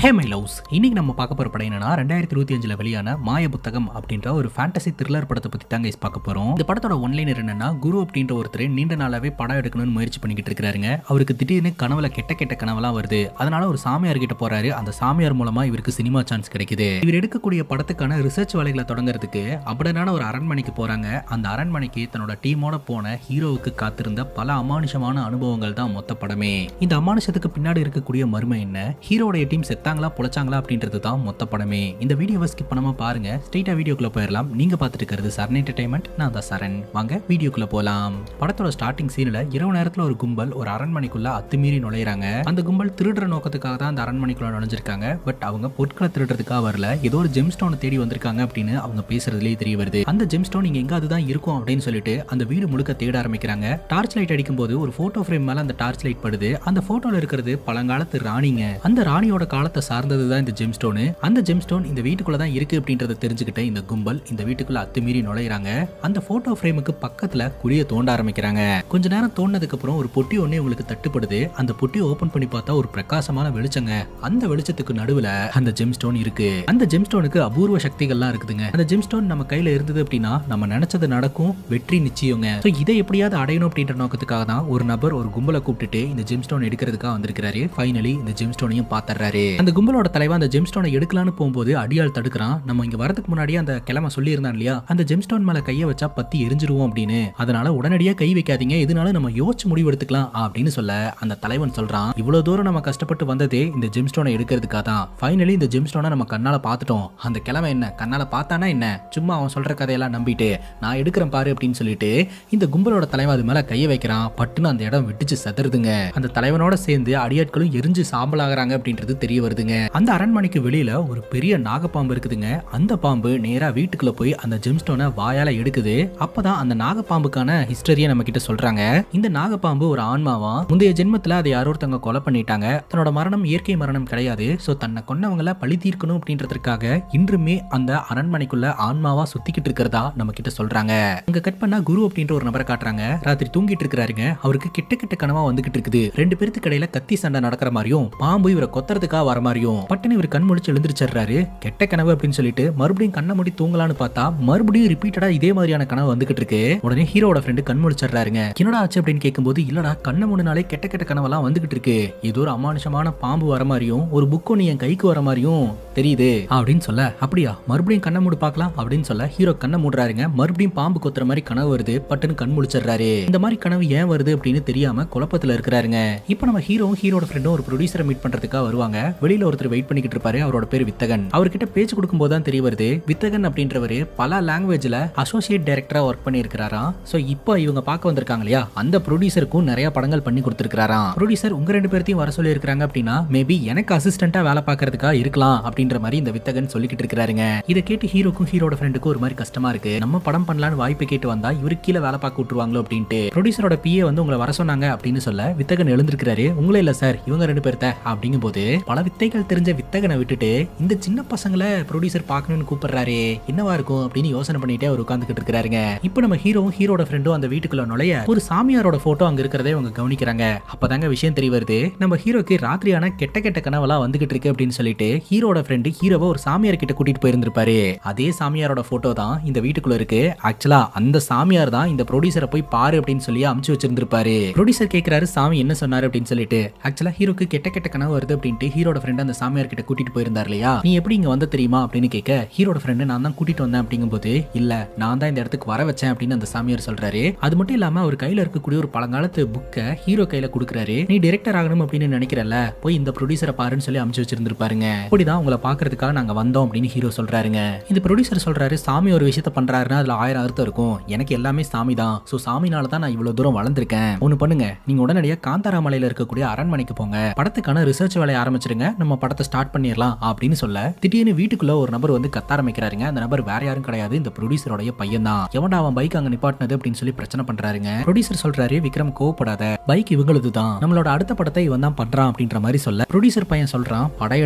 Hey my loves, இன்னைக்கு நம்ம பார்க்க போற படம் என்னன்னா 2025 வெளியான மாய புத்தகம் அப்படின்ற ஒரு ஃபேண்டசி த்ரில்லர் படத்தை பத்தி தாங்க பார்க்க போறோம். இந்த படத்தோட ஒன்லைனர் என்னன்னா, குரு அப்படின்ற ஒருத்தர் நீண்ட நாளாவே படம் எடுக்கணும்னு முயற்சி பண்ணிக்கிட்டு இருக்காருங்க. அவருக்கு திடீர்னு கனவுல கெட்ட கெட்ட கனவெல்லாம் வருது. அதனால ஒரு சாமியார் கிட்ட போறாரு. அந்த சாமியார் மூலமா இவருக்கு சினிமா சான்ஸ் கிடைக்குது. இவர் எடுக்கக்கூடிய படத்துக்கான ரிசர்ச் வேலைகளை தொடங்குறதுக்கு அப்படினான ஒரு அரண்மனைக்கு போறாங்க. அந்த அரண்மனைக்கு தன்னோட டீமோட போன ஹீரோவுக்கு காத்திருந்த பல அமானுஷமான அனுபவங்கள் தான் மொத்த படமே. இந்த அமானுஷத்துக்கு பின்னாடி இருக்கக்கூடிய மர்மம் என்ன, ஹீரோடைய டீம் செத்தாங்களா பொழைச்சாங்களா அப்படின்றது தான் மொத்த படமே. இந்த வீடியோவை ஸ்கிப் பண்ணாம பாருங்க. ஸ்ட்ரைட்டா வீடியோக்குள்ள போயிடலாம். நீங்க பார்த்துட்டு இருக்கிறது சரண் என்டர்டைன்மெண்ட். நான் தான் சரண். வாங்க வீடியோக்குள்ள போலாம். படத்தோட ஸ்டார்டிங் சீன்ல இரவு நேரத்துல ஒரு கும்பல் ஒரு அரண்மனைக்குள்ள அத்துமீறி நுழையறாங்க. அந்த கும்பல் திருடுற நோக்கத்துக்காக தான் அந்த அரண்மனைக்குள்ள நுழைஞ்சிருக்காங்க. பட் அவங்க பொருட்களை திருடுறதுக்காக வரல, ஏதோ ஒரு ஜெம் ஸ்டோனை தேடி வந்திருக்காங்க அப்படின்னு அவங்க பேசுறதுலேயே தெரிய வருது. அந்த ஜெம் ஸ்டோன் இங்க எங்க அதுதான் இருக்கும் அப்படின்னு சொல்லிட்டு அந்த வீடு முழுக்க தேட ஆரம்பிக்கிறாங்க. டார்ச் லைட் அடிக்கும் போது ஒரு போட்டோ ஃப்ரேம் மேல அந்த டார்ச் லைட் படுது. அந்த போட்டோல இருக்கிறது பழங்காலத்து ராணிங்க. அந்த ராணியோட காலத்தை சார்ந்ததுதான் இந்த ஜெம் ஸ்டோன். அந்த ஜெம் ஸ்டோன் இந்த வீட்டுக்குள்ள தான் இருக்கு அப்படின்றத தெரிஞ்சுக்கிட்ட இந்த கும்பல் இந்த வீட்டுக்குள்ள அத்துமீறி நுழையறாங்க. அந்த போட்டோ ஃப்ரேமுக்கு பக்கத்துல குழிய தோண்ட ஆரம்பிக்கிறாங்க. கொஞ்ச நேரம் தோண்டதுக்கு அப்புறம் ஒரு பொட்டி ஒண்ணே உங்களுக்கு தட்டுப்படுது. அந்த பொட்டியை ஓபன் பண்ணி பார்த்தா ஒரு பிரகாசமான வெளிச்சங்க. அந்த வெளிச்சத்துக்கு நடுவுல அந்த ஜெம் ஸ்டோன் இருக்கு. அந்த ஜெம் ஸ்டோனுக்கு அபூர்வ சக்திகள்லாம் இருக்குதுங்க. அந்த ஜெம் ஸ்டோன் நம்ம கையில இருந்தது அப்படின்னா நம்ம நினைச்சது நடக்கும், வெற்றி நிச்சயங்க. இதை எப்படியாவது அடையணும் அப்படின்ற நோக்கத்துக்காக தான் ஒரு நபர் ஒரு கும்பலை கூப்பிட்டுட்டு இந்த ஜெம் ஸ்டோன் எடுக்கிறதுக்காக வந்திருக்கிறாரு. ஃபைனலி இந்த ஜெம் ஸ்டோனையும் பாத்துறாரு. அந்த கும்பலோட தலைவன் அந்த ஜெம் ஸ்டோனை எடுக்கலான்னு போகும்போது அடியாள் தடுக்கிறான். நம்ம இங்க வரதுக்கு முன்னாடியே அந்த கிழமை சொல்லி இருந்தான் இல்லையா, அந்த ஜெம் ஸ்டோன் மேல கையை வச்சா பத்தி எரிஞ்சிருவோம் அப்படின்னு. அதனால உடனடியா கை வைக்காதீங்க, இதனால நம்ம யோசிச்சு முடிவு எடுத்துக்கலாம் அப்படின்னு சொல்ல அந்த தலைவன் சொல்றான், இவ்வளவு தூரம் நம்ம கஷ்டப்பட்டு வந்ததே இந்த ஜெம் ஸ்டோனை எடுக்கிறதுக்காக தான். ஃபைனலி இந்த ஜெம் ஸ்டோனை நம்ம கண்ணால பார்த்துட்டோம். அந்த கிழமை என்ன கண்ணால பார்த்தானா என்ன, சும்மா அவன் சொல்ற கதையெல்லாம் நம்பிட்டு நான் எடுக்கிறேன் பாரு அப்படின்னு சொல்லிட்டு இந்த கும்பலோட தலைவன் அது மேல கையை வைக்கிறான். பட்டுன்னு அந்த இடம் வெட்டிச்சு சதறுதுங்க. அந்த தலைவனோட சேர்ந்து அடியாட்களும் எரிஞ்சு சாம்பலாகிறாங்க அப்படின்றது தெரிய வருதுங்க. அந்த அரண்மனைக்கு வெளியில ஒரு பெரிய நாகப்பாம்பு இருக்குதுங்க. அந்த பாம்பு நேரா வீட்டுக்குள்ள போய் அந்த ஜெம்ஸ்டோனை வாயால எடுக்குது. அப்பதான் அந்த நாகப்பாம்புக்கான ஹிஸ்டரியை நம்ம கிட்ட சொல்றாங்க. இந்த நாகப்பாம்பு ஒரு ஆன்மாவா, முந்தைய ஜென்மத்துல அதை யாரோ ஒருத்தவங்க கொலை பண்ணிட்டாங்க. தன்னோட மரணம் இயற்கை மரணம் கிடையாது. சோ தன்னை கொன்னவங்களை பழி தீர்க்கணும் அப்படின்றதுக்காக இன்றுமே அந்த அரண்மனைக்குள்ள ஆன்மாவா சுத்திக்கிட்டு இருக்கிறதா நம்ம கிட்ட சொல்றாங்க. அங்க கட் பண்ணா குரு அப்படின்ற ஒரு நபரை காட்டுறாங்க. ராத்திரி தூங்கிட்டு இருக்கிறாருங்க. அவருக்கு கிட்ட கிட்ட கனவா வந்துகிட்டு இருக்குது. ரெண்டு பேருக்கு இடையில கத்தி சண்டை நடக்கிற மாதிரியும் பாம்பு இவரை கொத்துறதுக்காக வர மாதிரியும். பட்டுன்னு இவர் கண் முழிச்சு எழுந்திருச்சாரு. கெட்ட கனவு அப்படின்னு சொல்லிட்டு மறுபடியும் கண்ணை மூடி தூங்கலான்னு பார்த்தா மறுபடியும் ரிப்பீட்டடா இதே மாதிரியான கனவு வந்துகிட்டு இருக்கு. உடனே ஹீரோட ஃப்ரெண்டு கண் முழிச்சாருங்க. என்னடா ஆச்சு அப்படின்னு கேட்கும்போது, இல்லடா கண்ணை மூணுனாலே கெட்ட கெட்ட கனவெல்லாம் வந்துகிட்டு இருக்கு. ஏதோ ஒரு அமானுஷமான பாம்பு வர மாதிரியும் ஒரு புக் ஒன்னு என் கைக்கு வர மாதிரியும் தெரியுது அப்படின்னு சொல்ல, அப்படியா மறுபடியும் கண்ணை மூடு பார்க்கலாம் அப்படின்னு சொல்ல ஹீரோ கண்ணை மூடுறாருங்க. மறுபடியும் பாம்பு கொத்துற மாதிரி கனவு வருது. பட்டுன்னு கண் முழிச்சாரு. இந்த மாதிரி கனவு ஏன் வருது அப்படின்னு தெரியாம குழப்பத்துல இருக்கிறாருங்க. இப்போ நம்ம ஹீரோவும் ஹீரோட ஃப்ரெண்டும் ஒரு ப்ரொடியூசரை மீட் பண்றதுக்காக வருவாங்க. வெளியில ஒருத்தர் வெயிட் பண்ணிக்கிட்டு இருப்பாரு. அவரோட பேர் வித்தகன். அவர்கிட்ட பேச்சு கொடுக்கும் போது தான் தெரிய வருது, வித்தகன் அப்படின்றவரு பல லாங்குவேஜ்ல அசோசியேட் டைரக்டரா ஒர்க் பண்ணி இருக்கிறாராம். சோ இப்போ இவங்க பார்க்க வந்திருக்காங்க இல்லையா, அந்த ப்ரொடியூசருக்கும் நிறைய படங்கள் பண்ணி கொடுத்திருக்காராம். ப்ரொடியூசர் உங்க ரெண்டு பேர்த்தையும் வர சொல்லி இருக்காங்க அப்படின்னா மேபி எனக்கு அசிஸ்டண்டா வேலை பார்க்கறதுக்காக இருக்கலாம் அப்படின்ற மாதிரி இந்த வித்தகன் சொல்லிக்கிட்டு இருக்காருங்க. இதை கேட்டு ஹீரோக்கும் ஹீரோட ஃப்ரெண்டுக்கும் ஒரு மாதிரி கஷ்டமா இருக்கு. நம்ம படம் பண்ணலான்னு வாய்ப்பு கேட்டு வந்தா இவரு கீழே வேலை பார்க்க விட்டுருவாங்களோ அப்படின்ட்டு ப்ரொடியூசரோட பிஏ வந்து உங்களை வர சொன்னாங்க அப்படின்னு சொல்ல வித்தகன் எழுந்திருக்கிறாரு. உங்களே இல்ல சார், இவங்க ரெண்டு பேர்த்த அப்படிங்கும் போது பல வித்தைகள் தெரிஞ்ச வித்தகனை விட்டுட்டு இந்த சின்ன பசங்களை ப்ரொடியூசர் பார்க்கணும்னு கூப்பிடுறாரு. என்னவா இருக்கும் அப்படின்னு யோசனை பண்ணிட்டே அவர் உட்கார்ந்துகிட்டு இருக்காருங்க. இப்போ நம்ம ஹீரோவும் ஹீரோட ஃப்ரெண்டும் அந்த வீட்டுக்குள்ள நுழைய ஒரு சாமியாரோட போட்டோ அங்க இருக்கிறதே அவங்க கவனிக்கிறாங்க. அப்பதாங்க விஷயம் தெரிய வருது, நம்ம ஹீரோக்கு ராத்திரியான கெட்ட கெட்ட கனவெல்லாம் வந்துகிட்டு இருக்கு அப்படின்னு சொல்லிட்டு ஹீரோட ஃப்ரெண்டு ஹீரோவை ஒரு சாமியார் கிட்ட கூட்டிட்டு போயிருந்திருப்பாரு. அதே சாமியாரோட போட்டோ தான் இந்த வீட்டுக்குள்ள இருக்கு. ஆக்சுவலா அந்த சாமியார் தான் இந்த ப்ரொடியூசரை போய் பாரு அப்படின்னு சொல்லி அமுச்சு வச்சிருந்திருப்பாரு. ப்ரொடியூசர் கேட்கிறாரு சாமி என்ன சொன்னாரு அப்படின்னு சொல்லிட்டு. ஆக்சுவலா ஹீரோக்கு கெட்ட கெட்ட கனவு வருது அப்படின்ட்டு ஹீரோட ஃப்ரெண்ட் அந்த சாமியார் கிட்ட கூட்டிட்டு போயிருந்தார் இல்லையா, நீ எப்படி இங்க வந்த தெரியுமா அப்படின்னு கேட்க ஹீரோட ஃப்ரெண்டு நான் தான் கூட்டிட்டு வந்தேன் அப்படிங்கும்போது, இல்ல நான் தான் இந்த இடத்துக்கு வர வச்சேன் அப்படின்னு அந்த சாமியார் சொல்றாரு. அது மட்டும் இல்லாம அவர் கையில இருக்கக்கூடிய ஒரு பழங்காலத்து புக்கை ஹீரோ கையில கொடுக்குறாரு. நீ டைரக்டர் ஆகணும் அப்படின்னு நினைக்கிறல்ல, போய் இந்த ப்ரொடியூசரை பாருன்னு சொல்லி அமுச்சு வச்சிருந்திருப்பாருங்க. அப்படிதான் உங்களை பாக்குறதுக்காக நாங்க வந்தோம் அப்படின்னு ஹீரோ சொல்றாருங்க. இந்த ப்ரொடியூசர் சொல்றாரு, சாமி ஒரு விஷயத்த பண்றாருன்னா அதுல 1000 அர்த்தம் இருக்கும். எனக்கு எல்லாமே சாமி தான். சோ சாமினால தான் நான் இவ்வளவு தூரம் வளர்ந்திருக்கேன். ஒண்ணு பண்ணுங்க, நீங்க உடனடியா காந்தாரா மலையில இருக்கக்கூடிய அரண்மனைக்கு போங்க, படத்துக்கான ரிசர்ச் வேலையை ஆரம்பிச்சிருங்க, நம்ம படத்தை ஸ்டார்ட் பண்ணிடலாம் அப்படின்னு சொல்ல திடீர்னு வீட்டுக்குள்ள ஒரு நபர் வந்து கத்த ஆரம்பிக்கிறாருங்க. அந்த நபர் வேற யாரும் கிடையாது, இந்த ப்ரொடியூசரோட பையன் தான். எவன்டா அவன் பைக் அங்க நிப்பாட்டினது அப்படின்னு சொல்லி பிரச்சனை பண்றாருங்க. ப்ரொடியூசர் சொல்றாரு, விக்ரம் கோவப்படாத, பைக் இவங்களது தான், நம்மளோட அடுத்த படத்தை இவன் தான் பண்றான் அப்படின்ற மாதிரி சொல்ல ப்ரொடியூசர் பையன் சொல்றான், படம்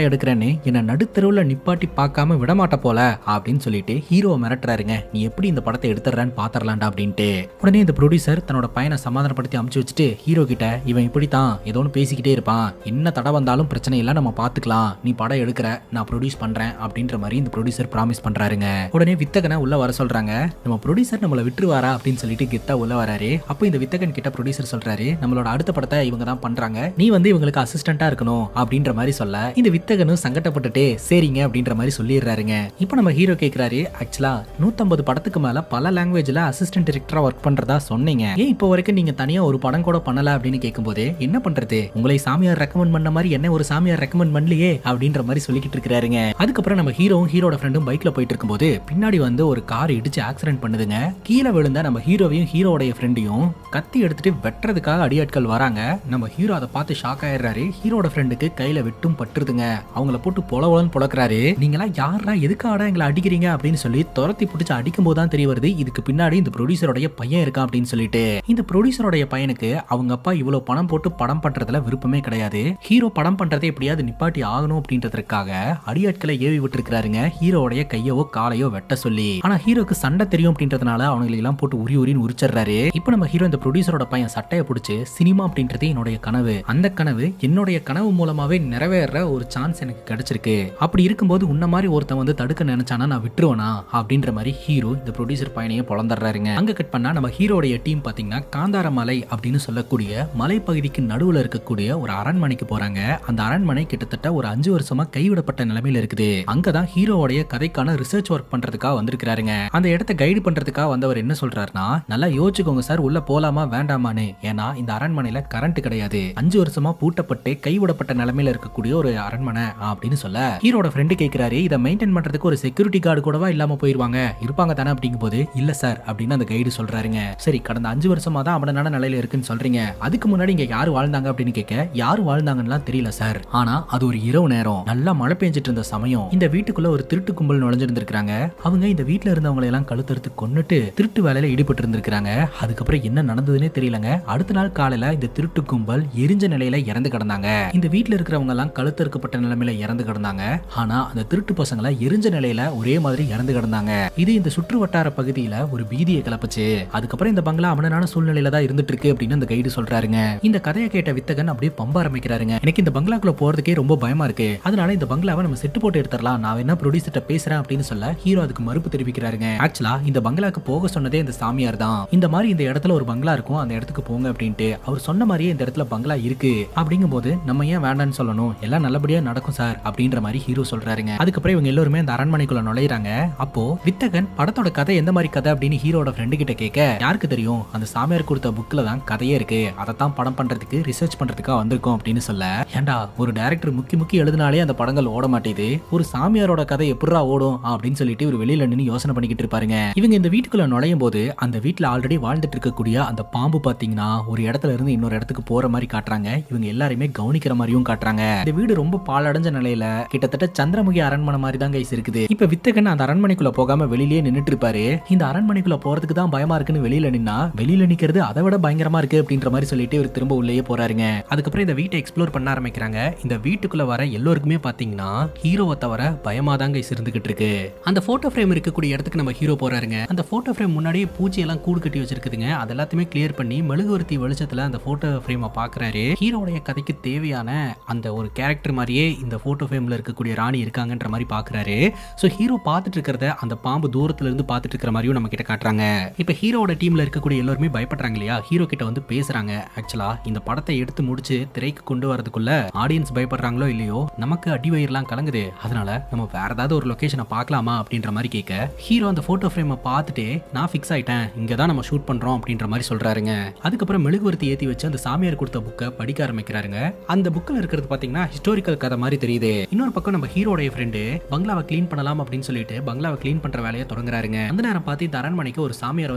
எடுக்கிறேன்னு என்ன நடுத்தெருவுல நிப்பாட்டி பார்க்காம விடமாட்ட போல அப்படின்னு சொல்லிட்டு ஹீரோவை மிரட்டுறாருங்க. நீ எப்படி இந்த படத்தை எடுத்துறான்னு பாத்தரலாண்டா அப்படின்ட்டு. உடனே இந்த ப்ரொடியூசர் தன்னோட பையனை சமாதானப்படுத்தி அமுச்சு வச்சுட்டு ஹீரோ கிட்ட, இவன் இப்படித்தான் ஏதோ பேசிக்கிட்டே இருப்பான், என்ன தடை வந்தாலும் பிரச்சனை பிரச்சனை இல்ல, நம்ம பாத்துக்கலாம், நீ படம் எடுக்கிற, நான் ப்ரொடியூஸ் பண்றேன் அப்படின்ற மாதிரி இந்த ப்ரொடியூசர் ப்ராமிஸ் பண்றாருங்க. உடனே வித்தகனை உள்ள வர சொல்றாங்க. நம்ம ப்ரொடியூசர் நம்மள விட்டுருவாரா அப்படின்னு சொல்லிட்டு கெத்தா உள்ள வராரு. அப்போ இந்த வித்தகன் கிட்ட ப்ரொடியூசர் சொல்றாரு, நம்மளோட அடுத்த படத்தை இவங்க தான் பண்றாங்க, நீ வந்து இவங்களுக்கு அசிஸ்டண்டா இருக்கணும் அப்படின்ற மாதிரி சொல்ல இந்த வித்தகனும் சங்கடப்பட்டுட்டு சரிங்க அப்படின்ற மாதிரி சொல்லிடுறாருங்க. இப்போ நம்ம ஹீரோ கேக்குறாரு, ஆக்சுவலா 150 படத்துக்கு மேல பல லாங்குவேஜ்ல அசிஸ்டன்ட் டைரக்டரா ஒர்க் பண்றதா சொன்னீங்க, ஏன் இப்போ வரைக்கும் நீங்க தனியா ஒரு படம் கூட பண்ணல அப்படின்னு கேட்கும்போது, என்ன பண்றது, உங்களை சாமியார் ரெக்கமெண்ட் பண்ண மாதிரி என்ன ஒரு சாமியார் ரெக்கமெண்ட் பண்ணலையே அப்படின்ற மாதிரி சொல்லிக்கிட்டு இருக்காருங்க. அதுக்கப்புறம் நம்ம ஹீரோவும் ஹீரோட ஃப்ரெண்டும் பைக்ல போயிட்டு இருக்கும்போது பின்னாடி வந்து ஒரு கார் இடிச்சு ஆக்சிடென்ட் பண்ணுதுங்க. கீழே விழுந்த நம்ம ஹீரோவையும் ஹீரோடைய ஃப்ரெண்டையும் கத்தி எடுத்துட்டு வெட்டுறதுக்காக அடியாட்கள் வராங்க. நம்ம ஹீரோ அதை பார்த்து ஷாக் ஆயிடுறாரு. ஹீரோட ஃப்ரெண்டுக்கு கையில வெட்டும் பட்டுருதுங்க. அவங்கள போட்டு பொலவலன்னு பொழக்கிறாரு. நீங்களா யாரா எதுக்காக எங்களை அடிக்கிறீங்க அப்படின்னு சொல்லி துரத்தி பிடிச்சு அடிக்கும் போது தான் தெரிய வருது இதுக்கு பின்னாடி இந்த ப்ரொடியூசருடைய பையன் இருக்கான் அப்படின்னு சொல்லிட்டு. இந்த ப்ரொடியூசருடைய பையனுக்கு அவங்க அப்பா இவ்வளவு பணம் போட்டு படம் பண்றதுல விருப்பமே கிடையாது. ஹீரோ படம் பண்றதை எப்படியாவது நிப்பாட்டி ஆகணும் அப்படின்றதுக்காக அடியாட்களை ஏவி விட்டு இருக்காருங்க, ஹீரோடைய கையோ காலையோ வெட்ட சொல்லி. ஆனா ஹீரோக்கு சண்டை தெரியும் அப்படின்றதுனால அவங்களை எல்லாம் போட்டு உரி உரின்னு உரிச்சிடுறாரு. இப்போ நம்ம ஹீரோ இந்த ப்ரொடியூசரோட பையன் சட்டையை பிடிச்சு, சினிமா அப்படின்றது என்னுடைய கனவு, அந்த கனவு என்னுடைய கனவு மூலமாவே நிறைவேற ஒரு சான்ஸ் எனக்கு கிடைச்சிருக்கு, அப்படி இருக்கும்போது உன்ன மாதிரி ஒருத்தன் வந்து தடுக்க நினைச்சானா நான் விட்டுருவனா அப்படின்ற மாதிரி ஹீரோ இந்த ப்ரொடியூசர் பையனையே பொளந்துடுறாருங்க. அங்க கட் பண்ணா நம்ம ஹீரோடைய டீம் பாத்தீங்கன்னா காந்தார மலை அப்படின்னு சொல்லக்கூடிய மலைப்பகுதிக்கு நடுவுல இருக்கக்கூடிய ஒரு அரண்மனைக்கு போறாங்க. அந்த அரண்மனை கிட்டத்தட்ட ஒரு 5 வருஷமா கைவிடப்பட்ட நிலைமையில இருக்குது. அங்கதான் ஹீரோவுடைய கதைக்கான ரிசர்ச் ஒர்க் பண்றதுக்காக வந்திருக்காருங்க. அந்த இடத்தை கைடு பண்றதுக்காக வந்தவர் என்ன சொல்றாருன்னா, நல்லா யோசிச்சுக்கோங்க சார், உள்ள போலாமா வேண்டாமான்னு, ஏன்னா இந்த அரண்மனையில கரண்ட் கிடையாது, 5 வருஷமா பூட்டப்பட்டு கைவிடப்பட்ட நிலைமையில இருக்கக்கூடிய ஒரு அரண்மனை அப்படின்னு சொல்ல ஹீரோட ஃப்ரெண்டு கேட்கிறாரு, இதை மெயின்டைன் பண்றதுக்கு ஒரு செக்யூரிட்டி கார்டு கூடவா இல்லாம போயிருவாங்க, இருப்பாங்க தானே அப்படிங்கும் போது, இல்ல சார் அப்படின்னு அந்த கைடு சொல்றாருங்க. சரி, கடந்த 5 வருஷமா தான் அவனான நிலையில இருக்குன்னு சொல்றீங்க, அதுக்கு முன்னாடி இங்க யாரு வாழ்ந்தாங்க அப்படின்னு கேட்க, யாரு வாழ்ந்தாங்கன்னா தெரியல சார், ஆனா அது ஒரு இரவு நேரம், நல்லா மழை பெஞ்சிட்டு இருந்த சமயம் இந்த வீட்டுக்குள்ள ஒரு திருட்டு கும்பல் நுழைஞ்சிருந்திருக்காங்க. அவங்க இந்த வீட்டுல இருந்தவங்களை எல்லாம் கழுத்தறுத்து கொன்னுட்டு திருட்டு வேலையில ஈடுபட்டு இருந்திருக்காங்க. அதுக்கப்புறம் என்ன நடந்ததுன்னே தெரியலங்க. அடுத்த நாள் காலையில இந்த திருட்டு கும்பல் எரிஞ்ச நிலையில இறந்து கிடந்தாங்க. இந்த வீட்டுல இருக்கிறவங்க எல்லாம் கழுத்தறுக்கப்பட்ட நிலைமையில இறந்து கிடந்தாங்க. ஆனா அந்த திருட்டு பசங்களை எரிஞ்ச நிலையில ஒரே மாதிரி இறந்து கிடந்தாங்க. இது இந்த சுற்று வட்டார பகுதியில ஒரு பீதியை கிளப்புச்சு. அதுக்கப்புறம் இந்த பங்களா அவனான சூழ்நிலையில தான் இருந்துட்டு இருக்கு அப்படின்னு அந்த கைடு சொல்றாருங்க. இந்த கதையை கேட்ட வித்தகன் அப்படியே பம்ப ஆரம்பிக்கிறாருங்க. எனக்கு இந்த பங்களாக்குள்ள போறதுக்கே ரொம்ப பயமா இருக்கு, அதனால இந்த பங்களாவை நம்ம செட்டு போட்டு எடுத்துடலாம், நான் என்ன ப்ரொடியூசர்ட்ட பேசுறேன் அப்படின்னு சொல்ல ஹீரோ அதுக்கு மறுப்பு தெரிவிக்கிறாருங்க. ஆக்சுவலா இந்த பங்களாக்கு போக சொன்னதே இந்த சாமியார் தான், இந்த மாதிரி இந்த இடத்துல ஒரு பங்களா இருக்கும், அந்த இடத்துக்கு போங்க அப்படின்ட்டு அவர் சொன்ன மாதிரியே இந்த இடத்துல பங்களா இருக்கு, அப்படிங்கும்போது நம்ம ஏன் வேண்டாம்னு சொல்லணும், எல்லாம் நல்லபடியா நடக்கும் சார் அப்படின்ற மாதிரி ஹீரோ சொல்றாருங்க. அதுக்கப்புறம் இவங்க எல்லாருமே அந்த அரண்மனைக்குள்ள நுழையிறாங்க. அப்போ வித்தகன் படத்தோட கதை எந்த மாதிரி கதை அப்படின்னு ஹீரோட ஃப்ரெண்டு கிட்ட கேட்க, யாருக்கு தெரியும், அந்த சாமியார் கொடுத்த புக்ல தான் கதையே இருக்கு, அதைத்தான் படம் பண்றதுக்கு ரிசர்ச் பண்றதுக்காக வந்திருக்கோம் அப்படின்னு சொல்ல, ஏண்டா ஒரு டைரக்டர் முக்கி எழுதினாலே அந்த படங்கள் ஓட மாட்டேது, ஒரு சாமியாரோட கதை எப்படா ஓடும் அப்படின்னு சொல்லிட்டு ஒரு வெளியில நின்று யோசனை பண்ணிக்கிட்டு இருப்பாருங்க. இவங்க இந்த வீட்டுக்குள்ள நுழையும் போது அந்த வீட்டுல ஆல்ரெடி வாழ்ந்துட்டு இருக்கக்கூடிய அந்த பாம்பு பாத்தீங்கன்னா ஒரு இடத்துல இருந்து இன்னொரு இடத்துக்கு போற மாதிரி காட்டுறாங்க. இவங்க எல்லாருமே கவனிக்கிற மாதிரியும் காட்டுறாங்க. இந்த வீடு ரொம்ப பாழடைஞ்ச நிலையில கிட்டத்தட்ட சந்திரமுகி அரண்மனை மாதிரி தான் கைஸ் இருக்குது. இப்ப வித்தகன் அந்த அரண்மனைக்குள்ள போகாம வெளியிலேயே நின்னுட்டு இருப்பாரு. இந்த அரண்மனைக்குள்ள போறதுக்கு தான் பயமா இருக்குன்னு வெளியில நின்னா, வெளியில நிக்கிறது அதை விட பயங்கரமா இருக்கு அப்படின்ற மாதிரி சொல்லிட்டு இவர் திரும்ப உள்ளேயே போறாருங்க. அதுக்கப்புறம் இந்த வீட்டை எக்ஸ்ப்ளோர் பண்ண ஆரம்பிக்கிறாங்க. இந்த வீட்டுக்குள்ள வர எல்லோருக்குமே பாத்தீங்கன்னா ஹீரோவை தவிர பயமா தான் கைஸ் இருந்துகிட்டு இருக்கு. அந்த போட்டோ ஃப்ரேம் இருக்கக்கூடிய இடத்துக்கு நம்ம ஹீரோ போறாருங்க. அந்த போட்டோ ஃப்ரேம் முன்னாடியே பூச்சி எல்லாம் கூடு கட்டி வச்சிருக்குதுங்க. அது எல்லாத்தையுமே கிளியர் பண்ணி மெழுகுவர்த்தி வெளிச்சத்துல அந்த போட்டோ ஃப்ரேமை பாக்குறாரு. ஹீரோடைய கதைக்கு தேவையான அந்த ஒரு கேரக்டர் மாதிரியே இந்த போட்டோ ஃப்ரேம்ல இருக்கக்கூடிய ராணி இருக்காங்கன்ற மாதிரி பாக்குறாரு. சோ ஹீரோ பார்த்துட்டு இருக்கிறத அந்த பாம்பு தூரத்துல இருந்து பார்த்துட்டு இருக்கிற மாதிரியும் நம்ம கிட்ட காட்டுறாங்க. இப்ப ஹீரோட டீம்ல இருக்கக்கூடிய எல்லாருமே பயப்படுறாங்க இல்லையா, ஹீரோ கிட்ட வந்து பேசுறாங்க. ஆக்சுவலா இந்த படத்தை எடுத்து முடிச்சு திரைக்கு கொண்டு வரதுக்குள்ள ஆடியன்ஸ் பயப்படுறாங்களோ இல்லையோ, நமக்கு அடிவயிரெல்லாம் கலங்குது, அதனால நம்ம வேற ஏதாவது ஒரு லொகேஷனை பார்க்கலாமா அப்படின்ற மாதிரி கேட்க, ஹீரோ அந்த போட்டோ ஃப்ரேமை பார்த்துட்டு நான் ஃபிக்ஸ் ஆயிட்டேன், இங்க தான் நம்ம ஷூட் பண்றோம் அப்படின்ற மாதிரி சொல்றாருங்க. அதுக்கப்புறம் மெழுகுவர்த்தி ஏத்தி வச்சு அந்த சாமியார் கொடுத்த புக்கை படிக்க ஆரம்பிக்கிறாருங்க. அந்த புக்ல இருக்கிறது பாத்தீங்கன்னா ஹிஸ்டாரிக்கல் கதை மாதிரி தெரியுது. இன்னொரு பக்கம் நம்ம ஹீரோடைய ஃப்ரெண்டு பங்களாவை கிளீன் பண்ணலாம் அப்படின்னு சொல்லிட்டு பங்களாவை கிளீன் பண்ற வேலையை தொடங்குறாருங்க. அந்த நேரம் பார்த்து இந்த அரண்மனைக்கு ஒரு சாமியார்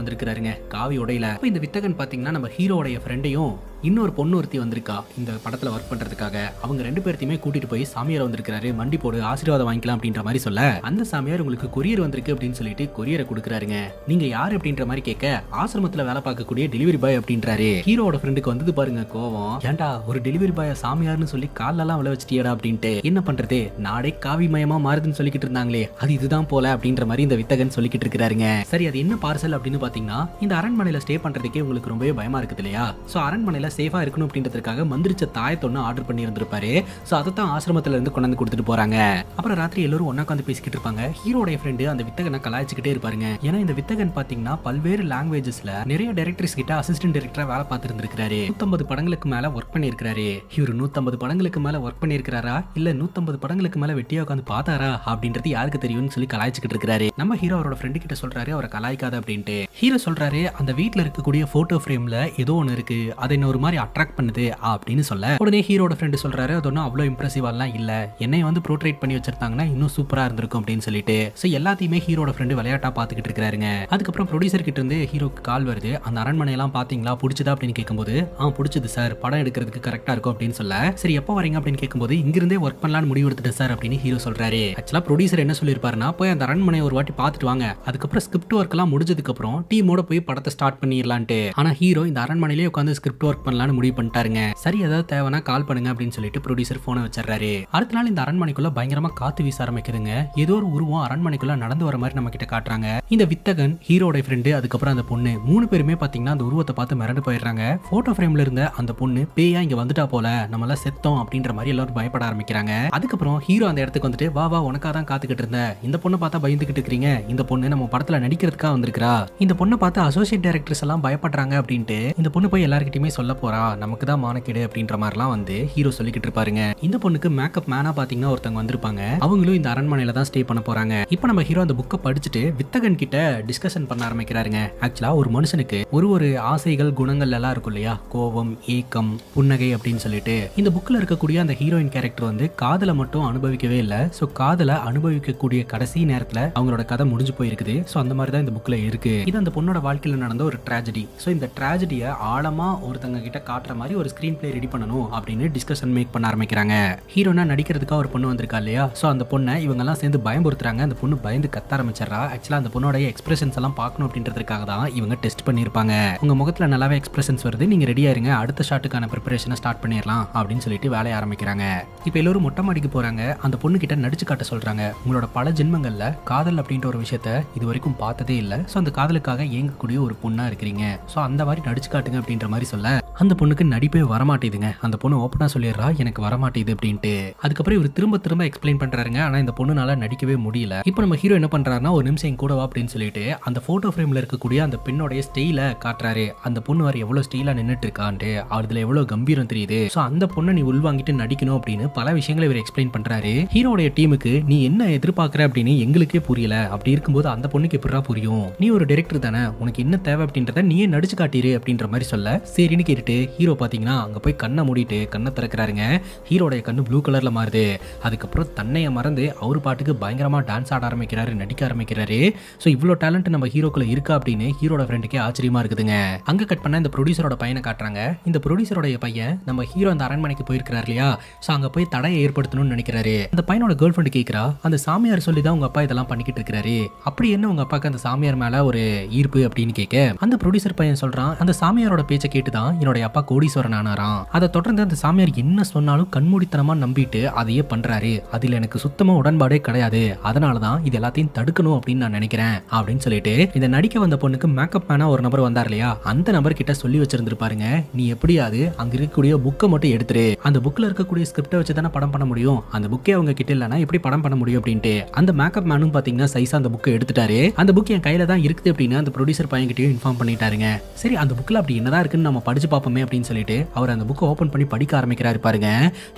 வந்திருக்காருங்க காவி உடையில. இந்த வித்தகன் பாத்தீங்கன்னா நம்ம ஹீரோடைய ஃப்ரெண்டையும் இன்னொரு பொண்ணு ஒருத்தி வந்திருக்கா இந்த படத்துல ஒர்க் பண்றதுக்காக, அவங்க 2 பேர்த்தையுமே கூட்டிட்டு போய் சாமியார் வந்திருக்காரு, மண்டி போடு ஆசீர்வாதம் வாங்கிக்கலாம் அப்படின்ற மாதிரி சொல்ல, அந்த சாமியார் உங்களுக்கு கொரியர் வந்திருக்கு அப்படின்னு சொல்லிட்டு கொரியரை கொடுக்குறாருங்க. நீங்க யாரு அப்படின்ற மாதிரி கேட்க, ஆசிரமத்துல வேலை பார்க்கக்கூடிய டெலிவரி பாய் அப்படின்றாரு. ஹீரோட ஃப்ரெண்டுக்கு வந்தது பாருங்க கோவம், ஏன்டா ஒரு டெலிவரி பாய சாமியார்னு சொல்லி காலெல்லாம் விளை வச்சிட்டியடா அப்படின்ட்டு. என்ன பண்றது, நாடே காவி மயமா மாறுதுன்னு சொல்லிக்கிட்டு இருந்தாங்களே, அது இதுதான் போல அப்படின்ற மாதிரி இந்த வித்தகன் சொல்லிக்கிட்டு இருக்காருங்க. சரி, அது என்ன பார்சல் அப்படின்னு பாத்தீங்கன்னா, இந்த அரண்மனையில ஸ்டே பண்றதுக்கே உங்களுக்கு ரொம்பவே பயமா இருக்குது இல்லையா, சோ அரண்மனையில நல்லா சேஃபா இருக்கணும் அப்படின்றதுக்காக மந்திரிச்ச தாயத்தொன்னு ஆர்டர் பண்ணி இருந்திருப்பாரு. சோ அதை தான் ஆசிரமத்துல இருந்து கொண்டு வந்து கொடுத்துட்டு போறாங்க. அப்புறம் ராத்திரி எல்லாரும் ஒண்ணா உட்காந்து பேசிக்கிட்டு இருப்பாங்க. ஹீரோட ஃப்ரெண்டு அந்த வித்தகனை கலாய்ச்சிக்கிட்டே இருப்பாருங்க. ஏன்னா இந்த வித்தகன் பாத்தீங்கன்னா பல்வேறு லாங்குவேஜஸ்ல நிறைய டைரக்டர்ஸ் கிட்ட அசிஸ்டன்ட் டைரக்டரா வேலை பார்த்து இருந்திருக்காரு. 150 படங்களுக்கு மேல ஒர்க் பண்ணிருக்காரு. இவர் 150 படங்களுக்கு மேல ஒர்க் பண்ணிருக்காரா இல்ல 150 படங்களுக்கு மேல வெட்டியா உட்காந்து பார்த்தாரா அப்படின்றது யாருக்கு தெரியும்னு சொல்லி கலாய்ச்சிக்கிட்டு இருக்காரு. நம்ம ஹீரோ அவரோட ஃப்ரெண்டு கிட்ட சொல்றாரு அவரை கலாய்க்காத அப்படின்ட்டு. ஹீரோ சொல்றாரு அந்த வீட்ல இருக்கக்கூடிய போட்டோ ஃப்ரேம்ல ஏதோ ஒன்னு இருக்கு, அதை என்ன ஒரு மாதிரி அட்ராக்ட் பண்ணுது அப்படின்னு சொல்ல, உடனே ஹீரோட ஃப்ரெண்டு சொல்றாரு அது ஒன்னும் அவ்வளவு இம்ப்ரெசிவாலாம் இல்ல, என்னை வந்து ப்ரோட்ரேட் பண்ணி வச்சிருந்தாங்கன்னா இன்னும் சூப்பரா இருந்திருக்கும் அப்படின்னு சொல்லிட்டு சோ எல்லாத்தையுமே ஹீரோட ஃப்ரெண்டு விளையாட்டா பாத்துக்கிட்டு இருக்காருங்க. அதுக்கப்புறம் ப்ரொடியூசர் கிட்ட இருந்து ஹீரோக்கு கால் வருது. அந்த அரண்மனை எல்லாம் பாத்தீங்களா, பிடிச்சதா அப்படின்னு கேட்கும்போது பிடிச்சது சார், படம் எடுக்கிறதுக்கு கரெக்டா இருக்கும் அப்படின்னு சொல்ல, சரி எப்போ வரீங்க அப்படின்னு கேட்கும்போது இங்கிருந்தே ஒர்க் பண்ணலாம்னு முடிவு எடுத்துட்டேன் சார் அப்படின்னு ஹீரோ சொல்றாரு. ஆக்சுவலா ப்ரொடியூசர் என்ன சொல்லிருப்பாருன்னா போய் அந்த அரண்மனை ஒரு வாட்டி பாத்துட்டு வாங்க, அதுக்கப்புறம் ஸ்கிரிப்ட் ஒர்க் எல்லாம் முடிஞ்சதுக்கு அப்புறம் டீமோட போய் படத்தை ஸ்டார்ட் பண்ணிடலான்ட்டு. ஆனா ஹீரோ இந்த அரண்மனையிலேயே உட்காந்து ஸ்கிரிப்ட் ஒர்க் பண்ணலாம்னு முடிவு பண்ணிட்டாருங்க. சரி ஏதாவது தேவைன்னா கால் பண்ணுங்க அப்படின்னு சொல்லிட்டு ப்ரொடியூசர் போனை வச்சிடறாரு. அடுத்த நாள் இந்த அரண்மனைக்குள்ள பயங்கரமா காத்து வீச ஆரம்பிக்குதுங்க. ஏதோ ஒரு உருவம் அரண்மனைக்குள்ள நடந்து வர மாதிரி நம்ம கிட்ட காட்டுறாங்க. இந்த வித்தகன், ஹீரோட ஃப்ரெண்டு, அதுக்கப்புறம் அந்த பொண்ணு 3 பேருமே பாத்தீங்கன்னா அந்த உருவத்தை பார்த்து மிரண்டு போயிடுறாங்க. போட்டோ ஃப்ரேம்ல இருந்த அந்த பொண்ணு பேயா இங்க வந்துட்டா போல, நம்மள செத்தோம் அப்படின்ற மாதிரி எல்லாரும் பயப்பட ஆரம்பிக்கிறாங்க. அதுக்கப்புறம் ஹீரோ அந்த இடத்துக்கு வந்துட்டு வா வா உனக்காக தான் காத்துக்கிட்டு இருந்தேன், இந்த பொண்ணை பார்த்தா பயந்துகிட்டு இருக்கீங்க, இந்த பொண்ணு நம்ம படத்துல நடிக்கிறதுக்காக வந்திருக்கா, இந்த பொண்ணை பார்த்து அசோசியேட் டைரக்டர்ஸ் எல்லாம் பயப்படுறாங்க அப்படின்ட்டு இந்த பொண்ணு போய் எல்லார்கிட்டயுமே சொல்ல போறா, நமக்கு தான் மானக்கேடு அப்படின்ற மாதிரிலாம் வந்து ஹீரோ சொல்லிக்கிட்டு இருப்பாருங்க. இந்த பொண்ணுக்கு மேக்கப் மேனா பாத்தீங்கன்னா ஒருத்தங்க வந்திருப்பாங்க. அவங்களும் இந்த அரண்மனையில தான் ஸ்டே பண்ண போறாங்க. இப்போ நம்ம ஹீரோ அந்த புக்கை படிச்சுட்டு வித்தகன் கிட்ட டிஸ்கஷன் பண்ண ஆரம்பிக்கிறாருங்க. ஆக்சுவலா ஒரு மனுஷனுக்கு ஒரு ஆசைகள் குணங்கள் எல்லாம் இருக்கும் இல்லையா, கோபம், ஏக்கம், புன்னகை அப்படின்னு சொல்லிட்டு இந்த புக்ல இருக்கக்கூடிய அந்த ஹீரோயின் கேரக்டர் வந்து காதலை மட்டும் அனுபவிக்கவே இல்லை. ஸோ காதலை அனுபவிக்கக்கூடிய கடைசி நேரத்தில் அவங்களோட கதை முடிஞ்சு போயிருக்குது. ஸோ அந்த மாதிரி தான் இந்த புக்ல இருக்கு. இது அந்த பொண்ணோட வாழ்க்கையில் நடந்த ஒரு ட்ராஜடி. ஸோ இந்த ட்ராஜடியை ஆழமா ஒருத்தங்க கிட்ட காட்டுற மாதிரி ஒரு ஸ்கிரீன் பிளே ரெடி பண்ணணும் அப்படின்னு டிஸ்கஷன் மேக் பண்ண ஆரம்பிக்கிறாங்க. ஹீரோனா நடிக்கிறதுக்காக ஒரு பொண்ணு வந்திருக்கா இல்லையா, ஸோ அந்த பொண்ணை இவங்க எல்லாம் சேர்ந்து பயமுறுத்துறாங்க. அந்த பொண்ணு பயந்து கத்த ஆரம்பிச்சிடறா. ஆக்சுவலா அந்த பொண்ணோட எக்ஸ்பிரஷன்ஸ் எல்லாம் பார்க்கணும் அப்படின்றதுக்காக தான் இவங்க டெஸ்ட் பண்ணிருப்பாங்க. உங்க முகத்துல நல்லாவே எக்ஸ்பிரஷன்ஸ் வருது, நீங்க ரெடியா இருங்க, அடுத்த ஷாட்டுக்கான ப்ரிப்பரேஷனை ஸ்டார்ட் பண்ணிடலாம் அப்படின்னு சொல்லிட்டு வேலையை ஆரம்பிக்கிறாங்க. இப்போ எல்லாரும் மொட்டை மாடிக்கு போறாங்க. அந்த பொண்ணு கிட்ட நடிச்சு காட்ட சொல்றாங்க. உங்களோட பல ஜென்மங்கள்ல காதல் அப்படின்ற ஒரு விஷயத்த இது வரைக்கும் பார்த்ததே இல்லை. ஸோ அந்த காதலுக்காக இயங்கக்கூடிய ஒரு பொண்ணா இருக்கிறீங்க. ஸோ அந்த மாதிரி நடிச்சு காட்டுங்க அப்படின்ற மாதிரி சொல்ல அந்த பொண்ணுக்கு நடிப்பே வரமாட்டேதுங்க. அந்த பொண்ணு ஓப்பனா சொல்லிடுறா எனக்கு வரமாட்டேது அப்படின்ட்டு. அதுக்கப்புறம் இவர் திரும்ப திரும்ப எக்ஸ்பிளைன் பண்றாருங்க. ஆனா இந்த பொண்ணுனால நடிக்கவே முடியல. இப்போ நம்ம ஹீரோ என்ன பண்றாருன்னா ஒரு நிமிஷம் என் கூட வா அப்படின்னு சொல்லிட்டு அந்த போட்டோ ஃப்ரேம்ல இருக்கக்கூடிய அந்த பெண்ணோடைய ஸ்டைல காட்டுறாரு. அந்த பொண்ணு வர எவ்வளவு ஸ்டைலா நின்னுட்டு இருக்கான்ட்டு, அதுல எவ்வளவு கம்பீரம் தெரியுது. சோ அந்த பொண்ணை நீ உள்வாங்கிட்டு நடிக்கணும் அப்படின்னு பல விஷயங்களை இவர் எக்ஸ்பிளைன் பண்றாரு. ஹீரோடைய டீமுக்கு நீ என்ன எதிர்பார்க்கற அப்படின்னு எங்களுக்கே புரியல. அப்படி இருக்கும்போது அந்த பொண்ணுக்கு எப்படிடா புரியும், நீ ஒரு டைரக்டர் தானே, உனக்கு என்ன தேவை அப்படின்றத நீயே நடிச்சு காட்டிரு அப்படின்ற மாதிரி சொல்ல, சரின்னு கேட்டுட்டு ஹீரோ பாத்தீங்கன்னா அங்க போய் கண்ணை மூடிட்டு கண்ணை திறக்கிறாருங்க. ஹீரோடைய கண்ணு ப்ளூ கலர்ல மாறுது. அதுக்கப்புறம் தன்னைய மறந்து அவர் பாட்டுக்கு பயங்கரமா டான்ஸ் ஆட ஆரம்பிக்கிறாரு, நடிக்க ஆரம்பிக்கிறாரு. சோ இவ்வளவு டேலண்ட் நம்ம ஹீரோக்குள்ள இருக்கா அப்படின்னு ஹீரோட ஃப்ரெண்டுக்கே ஆச்சரியமா இருக்குதுங்க. அங்க கட் பண்ண இந்த ப்ரொடியூசரோட பையனை காட்டுறாங்க. இந்த ப்ரொடியூசரோட பையன் நம்ம ஹீரோ அந்த அரண்மனைக்கு போயிருக்காரு இல்லையா, சோ அங்க போய் தடையை ஏற்படுத்தணும்னு நினைக்கிறாரு. அந்த பையனோட கேர்ள் ஃப்ரெண்ட் கேட்கிறா, அந்த சாமியார் சொல்லி தான் உங்க அப்பா இதெல்லாம் பண்ணிக்கிட்டு இருக்காரு, அப்படி என்ன உங்க அப்பாக்கு அந்த சாமியார் மேல ஒரு ஈர்ப்பு அப்படின்னு கேட்க அந்த ப்ரொடியூசர் பையன் சொல்றான், அந்த சாமியாரோட பேச்சை கேட்டுதான் என்னோட அப்பா கோடீஸ்வரன் ஆனாராம். அதை தொடர்ந்து அந்த சாமியார் என்ன சொன்னாலும் கண்மூடித்தனமா நம்பிட்டு அதையே பண்றாரு. அதுல எனக்கு சுத்தமா உடன்பாடே கிடையாது, அதனாலதான் இது எல்லாத்தையும் தடுக்கணும் அப்படின்னு நான் நினைக்கிறேன் அப்படின்னு சொல்லிட்டு இந்த நடிக்க வந்த பொண்ணுக்கு மேக்கப் மேனா ஒரு நபர் வந்தார் இல்லையா, அந்த நபர் கிட்ட சொல்லி வச்சிருந்திருப்பாருங்க, நீ எப்படியாவது அங்க இருக்கக்கூடிய புக்கை மட்டும் எடுத்துரு, அந்த புக்ல இருக்கக்கூடிய ஸ்கிரிப்டை வச்சு தானே படம் பண்ண முடியும், அந்த புக்கே அவங்க கிட்ட இல்லைன்னா எப்படி படம் பண்ண முடியும் அப்படின்ட்டு. அந்த மேக்கப் மேனும் பாத்தீங்கன்னா சைஸா அந்த புக்கை எடுத்துட்டாரு. அந்த புக் என் கையில தான் இருக்குது அப்படின்னு அந்த ப்ரொடியூசர் பையன் கிட்டயும் இன்ஃபார்ம் பண்ணிட்டாருங்க. சரி அந்த புக்ல அப்படி என்னதான் இருக்குன்னு நம்ம படிச்சு பார்ப்போமே அப்படின்னு சொல்லிட்டு அவர் அந்த புக்கை ஓபன் பண்ணி படிக்க ஆரம்பிக்கிறாரு. பாருங்க,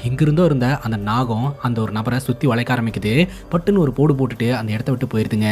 எங்கிருந்தோ இருந்த அந்த நாகம் அந்த ஒரு நபரை சுத்தி வளைக்க ஆரம்பிக்குது. பட்டுன்னு ஒரு போடு போட்டுட்டு அந்த இடத்த விட்டு போயிருதுங்க.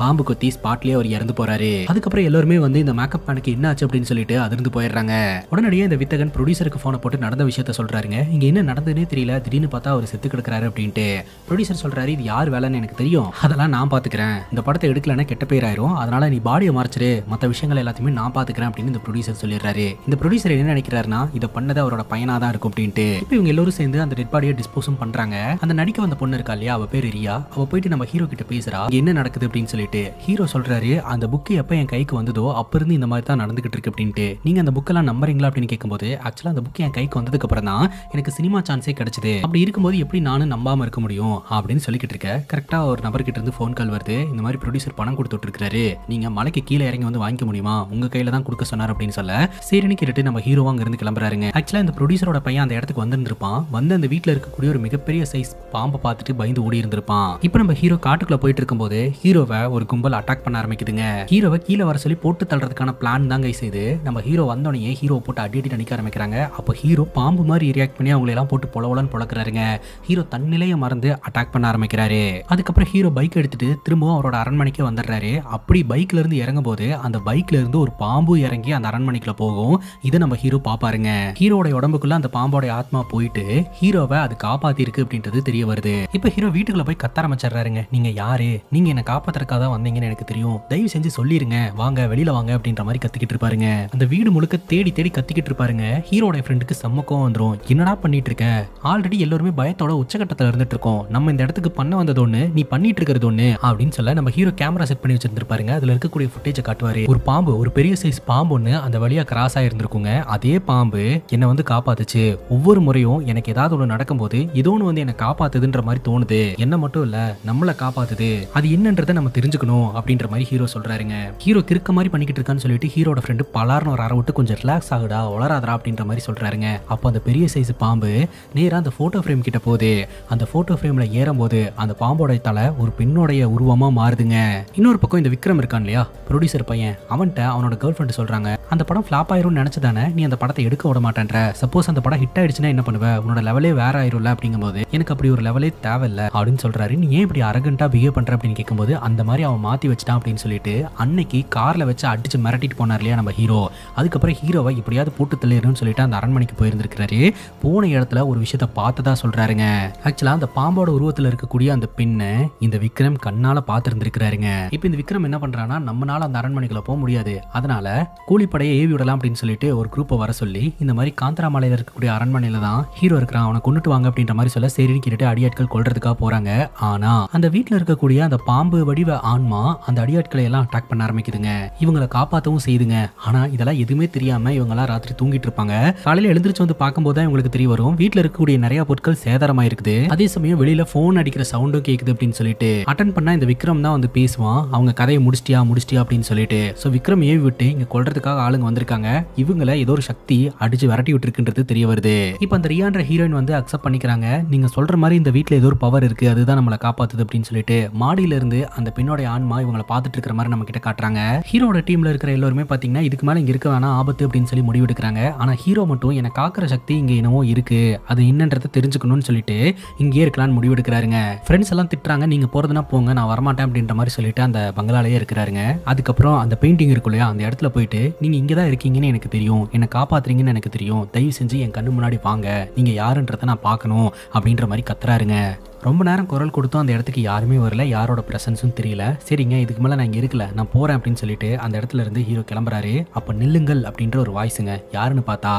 பாம்பு கொத்தி ஸ்பாட்லயே அவர் இறந்து போறாரு. அதுக்கப்புறம் எல்லாருமே வந்து இந்த மேக்கப் மேனுக்கு என்ன ஆச்சு அப்படின்னு சொல்லிட்டு அதிர்ந்து போயிடுறாங்க. உடனடியே இந்த வித்தகன் ப்ரொடியூசருக்கு போனை போட்டு நடந்த விஷயத்த சொல்றாருங்க. இங்க என்ன நடந்ததுன்னே தெரியல, திடீர்னு பார்த்தா அவர் செத்து கிடக்குறாரு அப்படின்ட்டு. ப்ரொடியூசர் சொல்றாரு, இது யார் வேலைன்னு எனக்கு தெரியும், அதெல்லாம் நான் பாத்துக்கிறேன், இந்த படத்தை எடுக்கலன்னா கெட்ட பேர் ஆயிரும், அதனால நீ பாடியை மறைச்சிரு, மற்ற விஷயங்கள் எல்லாத்தையுமே நான் பாத்துக்கிறேன் அப்படின்னு இந்த ப்ரொடியூசர் சொல்லிடுறாரு. இந்த ப்ரொடியூசர் என்ன நினைக்கிறாருன்னா இதை பண்ணது அவரோட பையனா தான் இருக்கும் அப்படின்ட்டு. இப்போ இவங்க எல்லாரும் சேர்ந்து அந்த டெட் பாடியை டிஸ்போஸும் பண்றாங்க. அந்த நடிக்க வந்த பொண்ணு இருக்கா இல்லையா, அவ பேர் ரியா, அவ போயிட்டு நம்ம ஹீரோ கிட்ட பேசுறா, என்ன நடக்குது அப்படின்னு சொல்லிட்டு. ஹீரோ சொல்றாரு, அந்த புக்கு எப்ப என் கைக்கு வந்ததோ அப்ப இருந்து இந்த மாதிரி தான் நடந்துகிட்டு இருக்கு அப்படின்ட்டு. நீங்க அந்த புக்கெல்லாம் நம்புறீங்களா அப்படின்னு கேட்கும்போது, ஆக்சுவலா அந்த புக் என் கைக்கு வந்ததுக்கு அப்புறம் தான் எனக்கு சினிமா சான்ஸே கிடைச்சது, அப்படி இருக்கும்போது எப்படி நானும் நம்பாம இருக்க முடியும் அப்படின்னு சொல்லிக்கிட்டு இருக்க. கரெக்டா ஒரு நபர்கிட்ட இருந்து போன் கால் வருது. இந்த மாதிரி ப்ரொடியூசர் பணம் கொடுத்துட்டு இருக்காரு, நீங்க மலைக்கு கீழே இறங்கி வந்து வாங்கிக்க முடியுமா, உங்க கையில தான் கொடுக்க சொன்னார் அப்படின்னு சொல்ல, சரின்னு கேட்டு நம்ம நம்ம ஹீரோவா அங்க இருந்து கிளம்புறாருங்க. ஆக்சுவலா இந்த ப்ரொடியூசரோட பையன் அந்த இடத்துக்கு வந்திருந்திருப்பான். வந்து அந்த வீட்டுல இருக்கக்கூடிய ஒரு மிகப்பெரிய சைஸ் பாம்பை பார்த்துட்டு பயந்து ஓடி இருந்திருப்பான். இப்போ நம்ம ஹீரோ காட்டுக்குள்ள போயிட்டு இருக்கும்போது ஹீரோவை ஒரு கும்பல் அட்டாக் பண்ண ஆரம்பிக்குதுங்க. ஹீரோவை கீழே வர சொல்லி போட்டு தள்ளுறதுக்கான பிளான் தாங்க செய்து நம்ம ஹீரோ வந்தோடனே ஹீரோ போட்டு அடி நினைக்க ஆரம்பிக்கிறாங்க. அப்போ ஹீரோ பாம்பு மாதிரி ரியாக்ட் பண்ணி அவங்களை எல்லாம் போட்டு பொலவலன்னு பொழக்கிறாருங்க. ஹீரோ தன்னிலையை மறந்து அட்டாக் பண்ண ஆரம்பிக்கிறாரு. அதுக்கப்புறம் ஹீரோ பைக் எடுத்துட்டு திரும்பவும் அவரோட அரண்மனைக்கு வந்துடுறாரு. அப்படி பைக்ல இருந்து இறங்கும் போது அந்த பைக்ல இருந்து ஒரு பாம்பு இறங்கி அந்த அரண்மனைக்குள்ள போகும். இதை நம்ம ஹீரோ பாப்பாருங்க. ஹீரோட உடம்புக்குள்ள அந்த பாம்போட ஆத்மா போயிட்டு ஹீரோவை அது காப்பாத்தி இருக்கு அப்படின்றது தெரிய வருது. இப்ப ஹீரோ வீட்டுக்குள்ள போய் கத்த ஆரம்பிச்சிடுறாருங்க. நீங்க யாரு? நீங்க என்ன காப்பாத்துறதுக்காக தான் வந்தீங்கன்னு எனக்கு தெரியும். தயவு செஞ்சு சொல்லிருங்க, வாங்க வெளியில வாங்க அப்படின்ற மாதிரி கத்திக்கிட்டு இருப்பாருங்க. அந்த வீடு முழுக்க தேடி தேடி கத்திக்கிட்டு இருப்பாருங்க. ஹீரோட ஃப்ரெண்டுக்கு சம்மக்கம் வந்துரும். என்னடா பண்ணிட்டு இருக்க? ஆல்ரெடி எல்லாருமே பயத்தோட உச்சகட்டத்துல இருந்துட்டு இருக்கோம். நம்ம இந்த இடத்துக்கு பண்ண வந்தது ஒண்ணு, நீ பண்ணிட்டு இருக்கிறது ஒண்ணு அப்படின்னு சொல்ல நம்ம ஹீரோ கேமரா செட் பண்ணி வச்சிருந்திருப்பாருங்க. அதுல இருக்கக்கூடிய ஃபுட்டேஜை காட்டுவாரு. ஒரு பாம்பு, ஒரு பெரிய சைஸ் பாம்பு ஒண்ணு அந்த வழியா கிராஸ் ஆயிருந்திருக்குங்க. அதே பாம்பு என்ன வந்து காப்பாத்துச்சு. ஒவ்வொரு முறையும் எனக்கு ஏதாவது ஒண்ணு நடக்கும்போது ஏதோ ஒண்ணு வந்து என்ன காப்பாத்துதுன்ற மாதிரி தோணுது. என்ன மட்டும் இல்ல, நம்மள காப்பாத்துது. அது என்னன்றதை நம்ம தெரிஞ்சுக்கணும் அப்படின்ற மாதிரி ஹீரோ சொல்றாருங்க. ஹீரோ கிறுக்க மாதிரி பண்ணிக்கிட்டு இருக்கான்னு சொல்லிட்டு ஹீரோட ஃப்ரெண்டு பலார்னு ஒரு அரை விட்டு கொஞ்சம் ரிலாக்ஸ் ஆகுடா, வளராதரா அப்படின்ற மாதிரி சொல்றாருங்க. அப்போ அந்த பெரிய சைஸ் பாம்பு நேரா அந்த போட்டோ ஃப்ரேம் கிட்ட போகுது. அந்த போட்டோ ஃப்ரேம்ல ஏறும்போது அந்த பாம்போட தலை ஒரு பெண்ணோடைய உருவமா மாறுதுங்க. இன்னொரு பக்கம் இந்த விக்ரம் இருக்கான் இல்லையா, ப்ரொடியூசர் பையன், அவன்கிட்ட அவனோட கேர்ள் ஃப்ரெண்ட் சொல்றாங்க, அந்த படம் ஃபிளாப் ஆயிரும்னு நினைச்சதானே நீ அந்த படத்தை எடுக்க விட மாட்டேன்ற. சப்போஸ் அந்த படம் ஹிட் ஆயிடுச்சுன்னா என்ன பண்ணுவ? உன்னோட லெவலே வேற ஆயிரும்ல அப்படிங்கும்போது எனக்கு அப்படி ஒரு லெவலே தேவையில்லை அப்படின்னு சொல்றாரு. நீ ஏன் இப்படி அரகண்டா பிஹேவ் பண்ற அப்படின்னு கேட்கும்போது அந்த மாதிரி அவன் மாத்தி வச்சிட்டான் அப்படின்னு சொல்லிட்டு அன்னைக்கு கார்ல வச்சு அடிச்சு மிரட்டிட்டு போனார் இல்லையா நம்ம ஹீரோ. அதுக்கப்புறம் ஹீரோவை எப்படியாவது போட்டு தள்ளிடணும்னு சொல்லிட்டு அந்த அரண்மனைக்கு போயிருந்திருக்காரு. போன இடத்துல ஒரு விஷயத்த பார்த்ததா சொல்றாருங்க. ஆக்சுவலா அந்த பாம்போட உருவத்துல இருக்கக்கூடிய அந்த பெண்ணை இந்த விக்ரம் கண்ணால பார்த்திருந்திருக்காருங்க. இப்போ இந்த விக்ரம் என்ன பண்றானா, நம்மளால அந்த அரண்மனைக்குள்ள போக முடியாது, அதனால கூலிப்படையை ஏவி விடலாம் அப்படின்னு சொல்லிட்டு ஒரு குரூப்பை வர சொல்லி இந்த மாதிரி காந்தராமலையில இருக்கக்கூடிய அரண்மனையில தான் ஹீரோ இருக்கிறான், அவனை கொண்டுட்டு வாங்க அப்படின்ற மாதிரி சொல்ல சரின்னு கேட்டுட்டு அடியாட்கள் கொல்றதுக்காக போறாங்க. ஆனா அந்த வீட்டுல இருக்கக்கூடிய அந்த பாம்பு வடிவ ஆன்மா அந்த அடியாட்களை எல்லாம் அட்டாக் பண்ண ஆரம்பிக்குதுங்க. இவங்களை காப்பாற்றவும் செய்துங்க. ஆனா இதெல்லாம் எதுவுமே தெரியாம இவங்க எல்லாம் ராத்திரி தூங்கிட்டு இருப்பாங்க. காலையில எழுந்திரிச்சு வந்து பார்க்கும்போது தான் இவங்களுக்கு தெரிய வரும், வீட்டுல இருக்கக்கூடிய நிறைய பொருட்கள் சேதாரமா இருக்குது. அதே சமயம் வெளியில போன் அடிக்கிற சவுண்டும் கேக்குது அப்படின்னு சொல்லிட்டு அட்டன் பண்ணா இந்த விக்ரம் தான் வந்து பேசுவான். அவங்க கதையை முடிச்சிட்டியா அப்படின்னு சொல்லிட்டு. சோ விக்ரம் ஏவி விட்டு இங்க கொல்றதுக்காக ஆளுங்க வந்திருக்காங்க. இவங்களை ஏதோ ஒரு சக்தி அடிச்சு விரட்டி விட்டுருக்குன்றது தெரிய வருது. இப்போ அந்த ரியான்ற ஹீரோயின் வந்து அக்செப்ட் பண்ணிக்கிறாங்க. நீங்க சொல்ற மாதிரி இந்த வீட்டுல ஏதோ ஒரு பவர் இருக்கு, அதுதான் நம்மளை காப்பாத்துது அப்படின்னு சொல்லிட்டு மாடியில இருந்து அந்த பெண்ணோட ஆன்மா இவங்களை பார்த்துட்டு இருக்கிற மாதிரி நம்ம கிட்ட காட்டுறாங்க. ஹீரோட டீம்ல இருக்கிற எல்லாருமே பாத்தீங்கன்னா இதுக்கு மேல இங்க இருக்க வேணா, ஆபத்து அப்படின்னு சொல்லி முடிவு எடுக்கிறாங்க. ஆனா ஹீரோ மட்டும் என்ன காக்குற சக்தி இங்க என்னவோ இருக்கு, அது என்னன்றதை தெரிஞ்சுக்கணும்னு சொல்லிட்டு இங்கே இருக்கலாம்னு முடிவு எடுக்கிறாருங்க. ஃப்ரெண்ட்ஸ் எல்லாம் திட்டுறாங்க, நீங்க போறதுனா போங்க, நான் வரமாட்டேன் அப்படின்ற மாதிரி சொல்லிட்டு அந்த பங்களாலேயே இருக்கிறாருங்க. அதுக்கப்புறம் அந்த பெயிண்டிங் இருக்கு இல்லையா, அந்த இடத்துல போயிட்டு நீங்க இங்கதான் இருக்கீங்கன்னு எனக்கு தெரியும், என்ன காப்பாத்துறீங்கன்னு எனக்கு தெரியும், தயவு செஞ்சு என் கண்ணு முன்னாடி வாங்க, நீங்க யாருன்றதை நான் பார்க்கணும் அப்படின்ற மாதிரி கத்துறாருங்க. ரொம்ப நேரம் குரல் கொடுத்தும் அந்த இடத்துக்கு யாருமே வரல, யாரோட பிரசன்ஸும் தெரியல. சரிங்க, இதுக்கு மேலே நான் இங்கே இருக்கல, நான் போகிறேன் அப்படின்னு சொல்லிட்டு அந்த இடத்துல இருந்து ஹீரோ கிளம்புறாரு. அப்போ நில்லுங்கள் அப்படின்ற ஒரு வாய்ஸுங்க. யாருன்னு பார்த்தா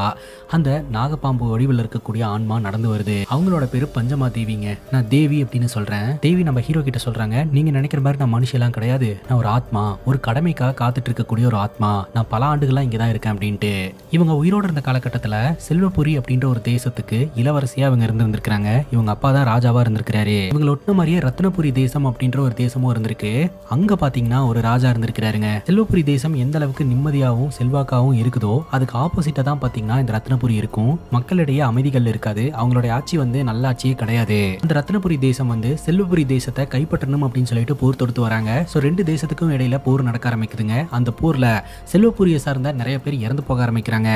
அந்த நாகப்பாம்பு வடிவில் இருக்கக்கூடிய ஆன்மா நடந்து வருது. அவங்களோட பேரு பஞ்சமா தேவிங்க. நான் தேவி அப்படின்னு சொல்கிறேன். தேவி நம்ம ஹீரோ கிட்ட சொல்கிறாங்க, நீங்கள் நினைக்கிற மாதிரி நான் மனுஷெல்லாம் கிடையாது, நான் ஒரு ஆத்மா, ஒரு கடமைக்காக காத்துட்டு இருக்கக்கூடிய ஒரு ஆத்மா, நான் பல ஆண்டுகளாக இங்கே தான் இருக்கேன் அப்படின்ட்டு. இவங்க உயிரோடு இருந்த காலகட்டத்தில் செல்வபுரி அப்படின்ற ஒரு தேசத்துக்கு இளவரசியாக இவங்க இருந்திருக்கிறாங்க. இவங்க அப்பா தான் ராஜாவாக இருந்திருக்காங்க. இவங்களை ஒட்டின மாதிரியே ரத்னபுரி தேசம் அப்படின்ற ஒரு தேசமும் இருந்திருக்கு. அங்க பாத்தீங்கன்னா ஒரு ராஜா இருந்திருக்கிறாருங்க. செல்வபுரி தேசம் எந்த அளவுக்கு நிம்மதியாகவும் செல்வாக்காகவும் இருக்குதோ அதுக்கு ஆப்போசிட்டா தான் பாத்தீங்கன்னா இந்த ரத்னபுரி இருக்கும். மக்களிடையே அமைதிகள் இருக்காது, அவங்களுடைய ஆட்சி வந்து நல்ல ஆட்சியே கிடையாது. இந்த ரத்னபுரி தேசம் வந்து செல்வபுரி தேசத்தை கைப்பற்றணும் அப்படின்னு சொல்லிட்டு போர் தொடுத்து வராங்க. சோ ரெண்டு தேசத்துக்கும் இடையில போர் நடக்க ஆரம்பிக்குதுங்க. அந்த போர்ல செல்வபுரியை சார்ந்த நிறைய பேர் இறந்து போக ஆரம்பிக்கிறாங்க.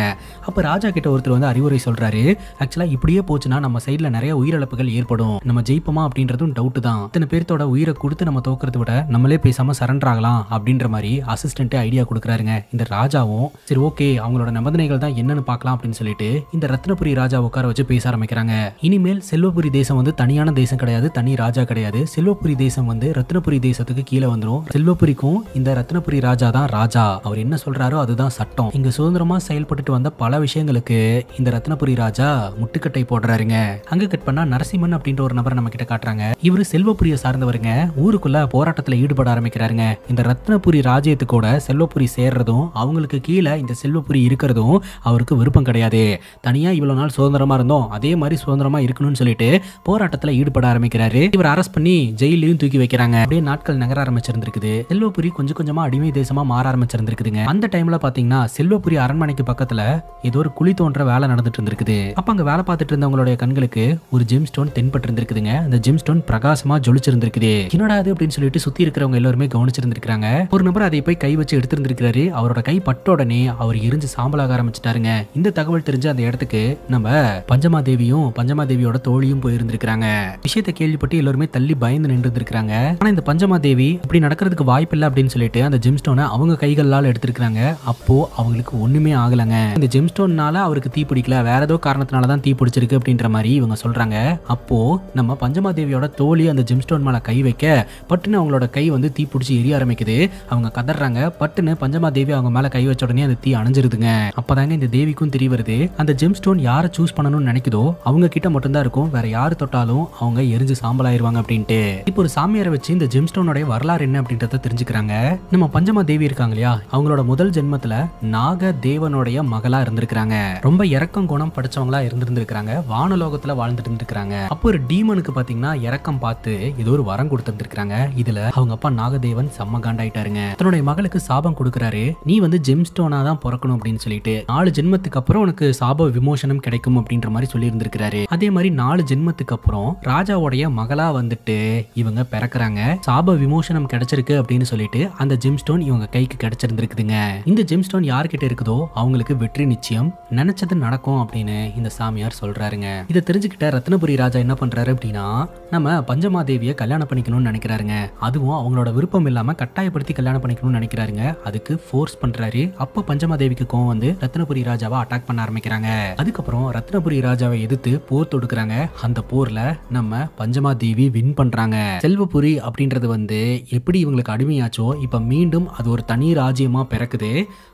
அப்ப ராஜா கிட்ட ஒருத்தர் வந்து அறிவுரை சொல்றாரு, ஆக்சுவலா இப்படியே போச்சுன்னா நம்ம சைட்ல நிறைய உயிரிழப்புகள் ஏற்படும், நம்ம ஜெயிப்போமா அப்படின்றதும் டவுட் தான். இத்தனை பேர்த்தோட உயிரை கொடுத்து நம்ம தோக்கிறத விட நம்மளே பேசாம சரண்டர் ஆகலாம் அப்படின்ற மாதிரி அசிஸ்டன்ட் ஐடியா கொடுக்குறாருங்க. இந்த ராஜாவும் சரி ஓகே அவங்களோட நிபந்தனைகள் தான் என்னன்னு பார்க்கலாம் அப்படின்னு சொல்லிட்டு இந்த ரத்னபுரி ராஜா உட்கார வச்சு பேச ஆரம்பிக்கிறாங்க. இனிமேல் செல்வபுரி தேசம் வந்து தனியான தேசம் கிடையாது, தனி ராஜா கிடையாது. செல்வபுரி தேசம் வந்து ரத்னபுரி தேசத்துக்கு கீழே வந்துடும். செல்வபுரிக்கும் இந்த ரத்னபுரி ராஜா தான் ராஜா. அவர் என்ன சொல்றாரோ அதுதான் சட்டம். இங்க சுதந்திரமா செயல்பட்டு வந்த பல விஷயங்களுக்கு இந்த ரத்னபுரி ராஜா முட்டுக்கட்டை போடுறாருங்க. அங்க கட் பண்ணா நரசிம்மன் அப்படின்ற ஒரு நபரை நம்ம கிட்ட காட்டுறாங்க. இவரு செல்வபுரியை சார்ந்தவருங்க. ஊருக்குள்ள போராட்டத்துல ஈடுபட ஆரம்பிக்கிறாருங்க. இந்த ரத்னபுரி ராஜ்யத்துக்கூட செல்வபுரி சேர்றதும் அவங்களுக்கு கீழே இந்த செல்வபுரி இருக்கிறதும் அவருக்கு விருப்பம் கிடையாது. தனியா இவ்வளவு நாள் சுதந்திரமா இருந்தோம், அதே மாதிரி சுதந்திரமா இருக்கணும்னு சொல்லிட்டு போராட்டத்துல ஈடுபட ஆரம்பிக்கிறாரு. இவர் அரெஸ்ட் பண்ணி ஜெயிலையும் தூக்கி வைக்கிறாங்க. அப்படியே நாட்கள் நகர ஆரம்பிச்சிருந்திருக்குது. செல்வபுரி கொஞ்சம் கொஞ்சமா அடிமை தேசமா மாற ஆரம்பிச்சிருந்திருக்குதுங்க. அந்த டைம்ல பாத்தீங்கன்னா செல்வபுரி அரண்மனைக்கு பக்கத்துல ஏதோ ஒரு குழி தோன்ற வேலை நடந்துட்டு இருந்திருக்குது. அப்ப அங்க வேலை பார்த்துட்டு இருந்தவங்களுடைய கண்களுக்கு ஒரு ஜெம் ஸ்டோன் தென்பட்டு இருந்திருக்குதுங்க. அந்த ஜெம் ஸ்டோன் பிரகாசமா ஜொலிச்சிருந்திருக்குது. என்னடா அது அப்படின்னு சொல்லிட்டு சுத்தி இருக்கிறவங்க எல்லாருமே கவனிச்சிருந்திருக்காங்க. ஒரு நபர் அதை போய் கை வச்சு எடுத்திருந்திருக்காரு. அவரோட கை பட்ட உடனே அவர் எரிஞ்சு சாம்பலாக ஆரம்பிச்சிட்டாருங்க. இந்த தகவல் தெரிஞ்ச அந்த இடத்துக்கு நம்ம பஞ்சமாதேவியும் பஞ்சமாதேவியோட தோழியும் போயிருந்திருக்காங்க. விஷயத்தை கேள்விப்பட்டு எல்லாருமே தள்ளி பயந்து நின்று இருந்திருக்காங்க. ஆனா இந்த பஞ்சமாதேவி இப்படி நடக்கிறதுக்கு வாய்ப்பு இல்லை அப்படின்னு சொல்லிட்டு அந்த ஜெம்ஸ்டோனை அவங்க கைகளால் எடுத்திருக்காங்க. அப்போ அவங்களுக்கு ஒண்ணுமே ஆகலங்க. இந்த ஜெம்ஸ்டோன்னால அவருக்கு தீ பிடிக்கல, வேற ஏதோ காரணத்தினால தான் தீ பிடிச்சிருக்கு அப்படின்ற மாதிரி இவங்க சொல்றாங்க. அப்போ நம்ம பஞ்சமாதேவியோட தோழி அந்த ஜெம்ஸ்டோன் மேல கை வைக்க பட்டுன்னு அவங்களோட கை வந்து தீ பிடிச்சி எரிய ஆரம்பிக்குது. அவங்க கதறாங்க. பட்டுன்னு பஞ்சமாதேவி அவங்க மேல கை வச்ச உடனே அந்த தீ அணைஞ்சிருதுங்க. அப்பதாங்க இந்த தேவிக்கும் தெரிய வருது, அந்த ஜெம்ஸ்டோன் யாரை சூஸ் பண்ணணும்னு நினைக்குதோ அவங்க கிட்ட மட்டும் தான் இருக்கும், வேற யாரு தொட்டாலும் அவங்க எரிஞ்சு சாம்பலாயிருவாங்க அப்படின்ட்டு. இப்போ ஒரு சாமியாரை வச்சு இந்த ஜெம்ஸ்டோனோட வரலாறு என்ன அப்படின்றத தெரிஞ்சுக்கிறாங்க. நம்ம பஞ்சமாதேவி இருக்காங்க இல்லையா, அவங்களோட முதல் ஜென்மத்துல நாக தேவனுடைய மகளா இருந்திருக்காங்க. ரொம்ப இரக்கம் குணம் படிச்சவங்களா இருந்திருக்காங்க. வானலோகத்துல வாழ்ந்துட்டு இருந்திருக்காங்க. அப்போ ஒரு டீமனுக்கு பாத்தீங்கன்னா இரக்கம் பார்த்து ஏதோ ஒரு வரம் கொடுத்திருந்திருக்காங்க. இதுல அவங்க அப்பா நாகதேவன் செம்ம காண்டாயிட்டாருங்க. தன்னுடைய மகளுக்கு சாபம் கொடுக்கறாரு. நீ வந்து ஜெம்ஸ்டோனா தான் பிறக்கணும் அப்படின்னு சொல்லிட்டு 4 ஜென்மத்துக்கு அப்புறம் உனக்கு சாப விமோசனம் கிடைக்கும் அப்படின்ற மாதிரி சொல்லி இருந்திருக்காரு. அதே மாதிரி 4 ஜென்மத்துக்கு அப்புறம் ராஜாவுடைய மகளா வந்துட்டு இவங்க பிறக்கிறாங்க. சாப விமோசனம் கிடைச்சிருக்கு அப்படின்னு சொல்லிட்டு அந்த ஜெம்ஸ்டோன் இவங்க கைக்கு கிடைச்சிருந்திருக்குதுங்க. இந்த ஜெம்ஸ்டோன் யார்கிட்ட இருக்குதோ அவங்களுக்கு வெற்றி நிச்சயம், நினைச்சது நடக்கும் அப்படின்னு இந்த சாமியார் சொல்றாருங்க. இதை தெரிஞ்சுக்கிட்ட ரத்னபுரி ராஜா என்ன பண்றாரு அப்படின்னா, நம்ம பஞ்சமாதேவியை கல்யாணம் பண்ணிக்கணும்னு நினைக்கிறாருங்க. அதுவும் அவங்களோட விருப்பம் இல்லாம கட்டாயப்படுத்தி கல்யாணம் பண்ணிக்கணும்னு நினைக்கிறாருங்க. அதுக்கு ஃபோர்ஸ் பண்றாரு. அப்ப பஞ்சமாதேவிக்கு கோவம் வந்து ரத்னபுரி ராஜாவை அட்டாக் பண்ண ஆரம்பிக்கிறாங்க. அதுக்கப்புறம் ரத்னபுரி ராஜாவை எதிர்த்து போர் தொடுக்கிறாங்க. அந்த போர்ல நம்ம பஞ்சமாதேவி வின் பண்றாங்க. செல்வபுரி அப்படின்றது வந்து எப்படி இவங்களுக்கு அடிமையாச்சோ இப்ப மீண்டும் அது ஒரு தனி ராஜ்யமா பிறக்குது.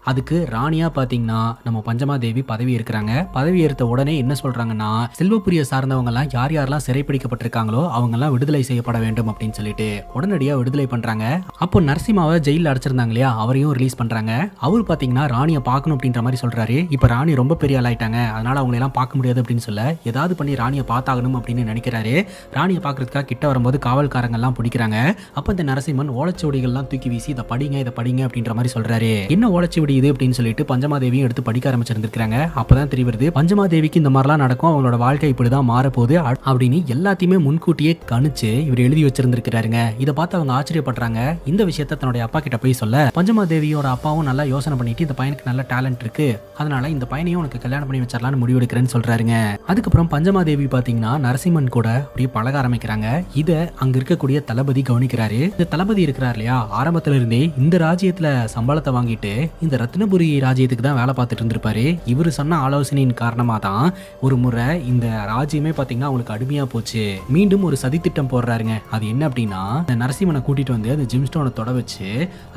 அதுக்கு ராணியா பாத்தீங்கன்னா நம்ம பஞ்சமாதேவி பதவி இருக்கிறாங்க. பதவி ஏற்ற உடனே என்ன சொல்றாங்கன்னா, செல்வபுரியை சார்ந்தவங்க எல்லாம் யார் யாரெல்லாம் சிறைப்பிடிக்கப்பட்டிருக்காங்களோ அவங்க எல்லாம் விடுதலை செய்யப்பட வேண்டும் அப்படின்னு சொல்லிட்டு உடனடியா விடுதலை பண்றாங்க. அப்போ நரசிம்மாவை ஜெயில அடைச்சிருந்தாங்க இல்லையா, அவரையும் ரிலீஸ் பண்றாங்க. அவர் பாத்தீங்கன்னா ராணியை பார்க்கணும் அப்படின்ற மாதிரி சொல்றாரு. இப்ப ராணி ரொம்ப பெரிய ஆள் ஆயிட்டாங்க, அதனால அவங்களை எல்லாம் பார்க்க முடியாது அப்படின்னு சொல்ல ஏதாவது பண்ணி ராணியை பார்த்தாகணும் அப்படின்னு நினைக்கிறாரு. ராணியை பார்க்கறதுக்காக கிட்ட வரும்போது காவல்காரங்க எல்லாம் பிடிக்கிறாங்க. அப்ப இந்த நரசிம்மன் ஓலைச்சுவடிகள்லாம் தூக்கி வீசி இதை படிங்க அப்படின்ற மாதிரி சொல்றாரு. என்ன ஓலைச்சுவடி இது அப்படின்னு சொல்லிட்டு பஞ்சமாதேவியும் எடுத்து படிக்க ஆரம்பிச்சிருந்திருக்காங்க. அப்பதான் தெரிய வருது பஞ்சமாதேவிக்கு இந்த மாதிரிலாம் நடக்கும், அவங்களோட வாழ்க்கை இப்படிதான் மாறப்போகுது அப்படின்னு எல்லாத்தையுமே முன்கூட்டியே கணிச்சு இவர் எழுதி வச்சிருந்திருக்காருங்க. இதை பார்த்து அவங்க ஆச்சரியப்படுறாங்க. இந்த விஷயத்த தன்னுடைய அப்பா கிட்ட போய் சொல்ல பஞ்சமாதேவியோட அப்பாவும் நல்லா யோசனை பண்ணிட்டு இந்த பையனுக்கு நல்ல டேலண்ட் இருக்கு, அதனால இந்த பையனையும் உனக்கு கல்யாணம் பண்ணி வச்சிடலாம்னு முடிவெடுக்கிறேன்னு சொல்றாருங்க. அதுக்கப்புறம் பஞ்சமாதேவி பாத்தீங்கன்னா நரசிம்மன் கூட அப்படியே பழக ஆரம்பிக்கிறாங்க. இத அங்க இருக்கக்கூடிய தளபதி கவனிக்கிறாரு. இந்த தளபதி இருக்கிறார் இல்லையா, ஆரம்பத்துல இருந்தே இந்த ராஜ்யத்துல சம்பளத்தை வாங்கிட்டு இந்த ரத்னபுரி ராஜ்யத்துக்கு தான் வேலை பார்த்துட்டு இருந்திருப்பாரு. இவரு சொன்ன ஆலோசனையின் காரணமா தான் ஒரு முறை இந்த ராஜ்யமே பாத்தீங்கன்னா அவங்களுக்கு அடிமையா போச்சு. மீண்டும் ஒரு சதித்திட்டம் போடுறாருங்க. அது என்ன அப்படின்னா, இந்த நரசிம்மனை கூட்டிட்டு வந்து அந்த ஜெம்ஸ்டோனை தொட வச்சு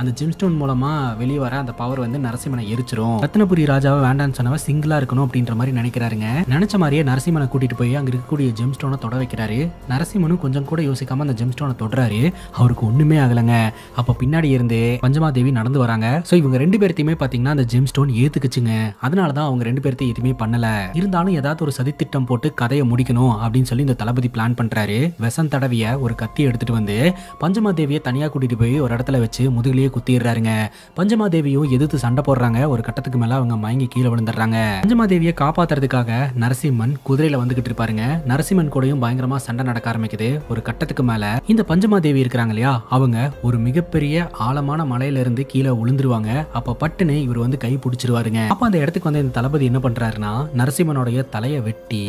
அந்த ஜெம்ஸ்டோன் மூலமா வெளியே வர அந்த பவர் வந்து நரசிம்மனை எரிச்சிரும். ரத்னபுரி ராஜாவை வேண்டான்னு சொன்னவ சிங்கிளா இருக்கணும் அப்படின்ற மாதிரி நினைக்கிறாருங்க. நினைச்ச மாதிரியே நரசிம்மனை கூட்டிட்டு போய் அங்க இருக்கக்கூடிய ஜெம்ஸ்டோனை தொட வைக்கிறாரு. நரசிம்மனும் கொஞ்சம் கூட யோசிக்காம அந்த ஜெம்ஸ்டோனை தொடுறாரு. அவருக்கு ஒண்ணுமே ஆகலங்க. அப்ப பின்னாடி இருந்து பஞ்சமாதேவி நடந்து வராங்க. சோ இவங்க 2 பேர்த்தையுமே பாத்தீங்கன்னா அந்த ஜெம்ஸ்டோன் ஏத்துக்குச்சுங்க. அதனாலதான் அவங்க 2 பேர்த்தையும் எதுவுமே பண்ணல. இருந்தாலும் ஏதாவது ஒரு சதித்திட்டம் போட்டு கதையை முடிக்கணும் அப்படின்னு சொல்லி இந்த தளபதி பிளான் பண்றாரு. விஷம் தடவிய ஒரு கத்தியை எடுத்துட்டு வந்து பஞ்சமாதேவியை தனியா கூட்டிட்டு போய் ஒரு இடத்துல வச்சு முதுகிலேயே குத்திடுறாருங்க. பஞ்சமாதேவியும் எதிர்த்து சண்டை போடுறாங்க. ஒரு கட்டத்துக்கு மேல அவங்க மயங்கி கீழே விழுந்துடுறாங்க. பஞ்சமாதேவியை காப்பாத்துறதுக்காக நரசிம்மன் குதிரையில வந்துகிட்டு இருப்பாருங்க. நரசிம்மன் கூடயும் பயங்கரமா சண்டை நடக்க ஆரம்பிக்குது. ஒரு கட்டத்துக்கு மேல இந்த பஞ்சமாதேவி இருக்கிறாங்க இல்லையா, அவங்க ஒரு மிகப்பெரிய ஆழமான மலையில இருந்து கீழே விழுந்துருவாங்க. அப்ப பட்டுன்னு இவர் வந்து கை பிடிச்சிருவாருங்க. அப்ப அந்த இடத்துக்கு வந்து இந்த தளபதி என்ன பண்றாருன்னா, நரசிம்மனுடைய தலையை வெட்டி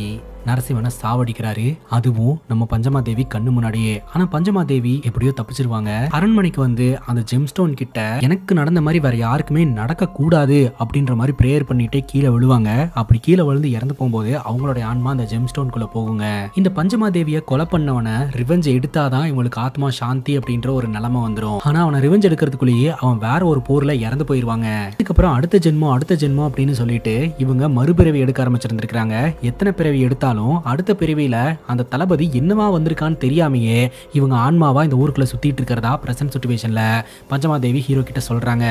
நரசிம்மனை சாவடிக்கிறாரு. அதுவும் நம்ம பஞ்சமாதேவி கண்ணு முன்னாடியே. ஆனா பஞ்சமாதேவி எப்படியோ தப்பிச்சிருவாங்க. அரண்மனைக்கு வந்து அந்த ஜெம்ஸ்டோன் கிட்ட எனக்கு நடந்த மாதிரி வேற யாருக்குமே நடக்க கூடாது அப்படின்ற மாதிரி பிரேயர் பண்ணிட்டே கீழே விழுவாங்க. அப்படி கீழே விழுந்து இறந்து போகும்போது அவங்களுடைய ஆன்மா அந்த ஜெம்ஸ்டோன்குள்ள போகுங்க. இந்த பஞ்சமாதேவியை கொலை பண்ணவன ரிவெஞ்ச் எடுத்தாதான் இவங்களுக்கு ஆத்மா சாந்தி அப்படின்ற ஒரு நிலைமை வந்துடும். ஆனா அவனை ரிவெஞ்ச் எடுக்கிறதுக்குள்ளேயே அவன் வேற ஒரு போர்ல இறந்து போயிருவாங்க. அதுக்கப்புறம் அடுத்த ஜென்மம் அப்படின்னு சொல்லிட்டு இவங்க மறுபிறவி எடுக்க ஆரம்பிச்சிருந்திருக்காங்க. எத்தனை பிறவி எடுத்தாலும் இருந்தாலும் அடுத்த பிரிவில அந்த தளபதி என்னவா வந்திருக்கான்னு தெரியாமையே இவங்க ஆன்மாவா இந்த ஊருக்குள்ள சுத்திட்டு இருக்கிறதா பிரசன்ட் சிச்சுவேஷன்ல பஞ்சமாதேவி ஹீரோ கிட்ட சொல்றாங்க.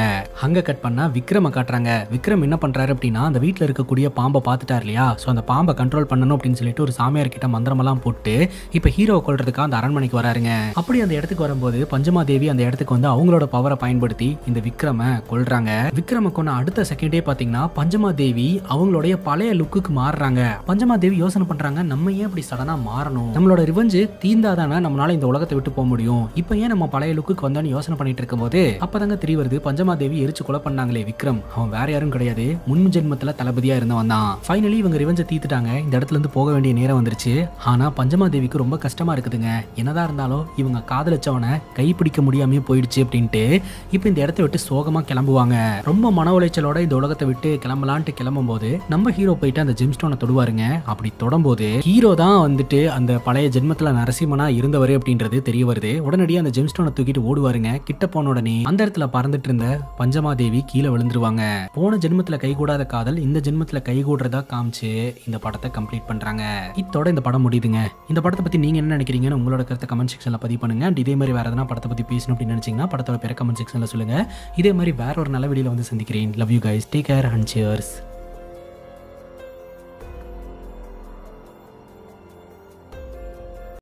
அங்க கட் பண்ணா விக்ரம காட்டுறாங்க. விக்ரம் என்ன பண்றாரு அப்படின்னா அந்த வீட்டுல இருக்கக்கூடிய பாம்பை பார்த்துட்டாரு இல்லையா, சோ அந்த பாம்பை கண்ட்ரோல் பண்ணணும் அப்படின்னு சொல்லிட்டு ஒரு சாமியார் கிட்ட மந்திரமெல்லாம் போட்டு இப்ப ஹீரோ கொல்றதுக்கு அந்த அரண்மனைக்கு வராருங்க. அப்படி அந்த இடத்துக்கு வரும்போது பஞ்சமாதேவி அந்த இடத்துக்கு வந்து அவங்களோட பவரை பயன்படுத்தி இந்த விக்ரம கொல்றாங்க. விக்ரம கொன்ன அடுத்த செகண்டே பாத்தீங்கன்னா பஞ்சமாதேவி அவங்களுடைய பழைய லுக்குக்கு மாறுறாங்க. பஞ்சமாதேவி யோசனை பண்றாங்க, நம்ம ஏன் இப்படி சடனா மாறணும், நம்மளோட ரிவெஞ்ச் தீந்தாதானே நம்மளால இந்த உலகத்தை விட்டு போக முடியும், இப்ப ஏன் நம்ம பழைய லுக்குக்கு வந்தோன்னு யோசனை பண்ணிட்டு இருக்கும் போது அப்பதாங்க தெரிய வருது பஞ்சமாதேவி எரிச்சு கொலை பண்ணாங்களே விக்ரம் அவன் வேற யாரும் கிடையாது, முன் ஜென்மத்துல தளபதியா இருந்தவன் தான். ஃபைனலி இவங்க ரிவெஞ்சை தீத்துட்டாங்க. இந்த இடத்துல இருந்து போக வேண்டிய நேரம் வந்துருச்சு. ஆனா பஞ்சமாதேவிக்கு ரொம்ப கஷ்டமா இருக்குதுங்க. என்னதான் இருந்தாலும் இவங்க காதலிச்சவனை கைப்பிடிக்க முடியாமே போயிடுச்சு அப்படின்ட்டு இப்ப இந்த இடத்தை விட்டு சோகமா கிளம்புவாங்க. ரொம்ப மன உளைச்சலோட இந்த உலகத்தை விட்டு கிளம்பலான்ட்டு கிளம்பும் போது நம்ம ஹீரோ போயிட்டு அந்த ஜெம்ஸ்டோனை தொடுவாருங்க. அப்படி தொடும்போது ஹீரோ தான் வந்துட்டு அந்த பழைய ஜென்மத்துல நரசிம்மனா இருந்தவரே அப்படின்றது தெரிய வருது. உடனடியே அந்த ஜெம்ஸ்டோனை தூக்கிட்டு ஓடுவாருங்க. கிட்ட போன உடனே அந்த இடத்துல பறந்துட்டு இருந்த பஞ்சமாதேவி கீழே விழுந்துருவாங்க. போன ஜென்மத்துல கைகூடாத காதல் இந்த ஜென்மத்துல கைகூடுறதா காமிச்சு இந்த படத்தை கம்ப்ளீட் பண்றாங்க. இதோட இந்த படம் முடியுதுங்க. இந்த படத்தை பத்தி நீங்க என்ன நினைக்கிறீங்கன்னு உங்களோட கருத்தை கமெண்ட் செக்ஷன்ல பதிவு பண்ணுங்க. இதே மாதிரி வேற எதனா படத்தை பத்தி பேசணும் அப்படின்னு நினைச்சீங்கன்னா படத்தோட பேரை கமெண்ட் செக்ஷன்ல சொல்லுங்க. இதே மாதிரி வேற ஒரு நல்ல வீடியோல வந்து சந்திக்கிறேன். Love you guys, take care and cheers.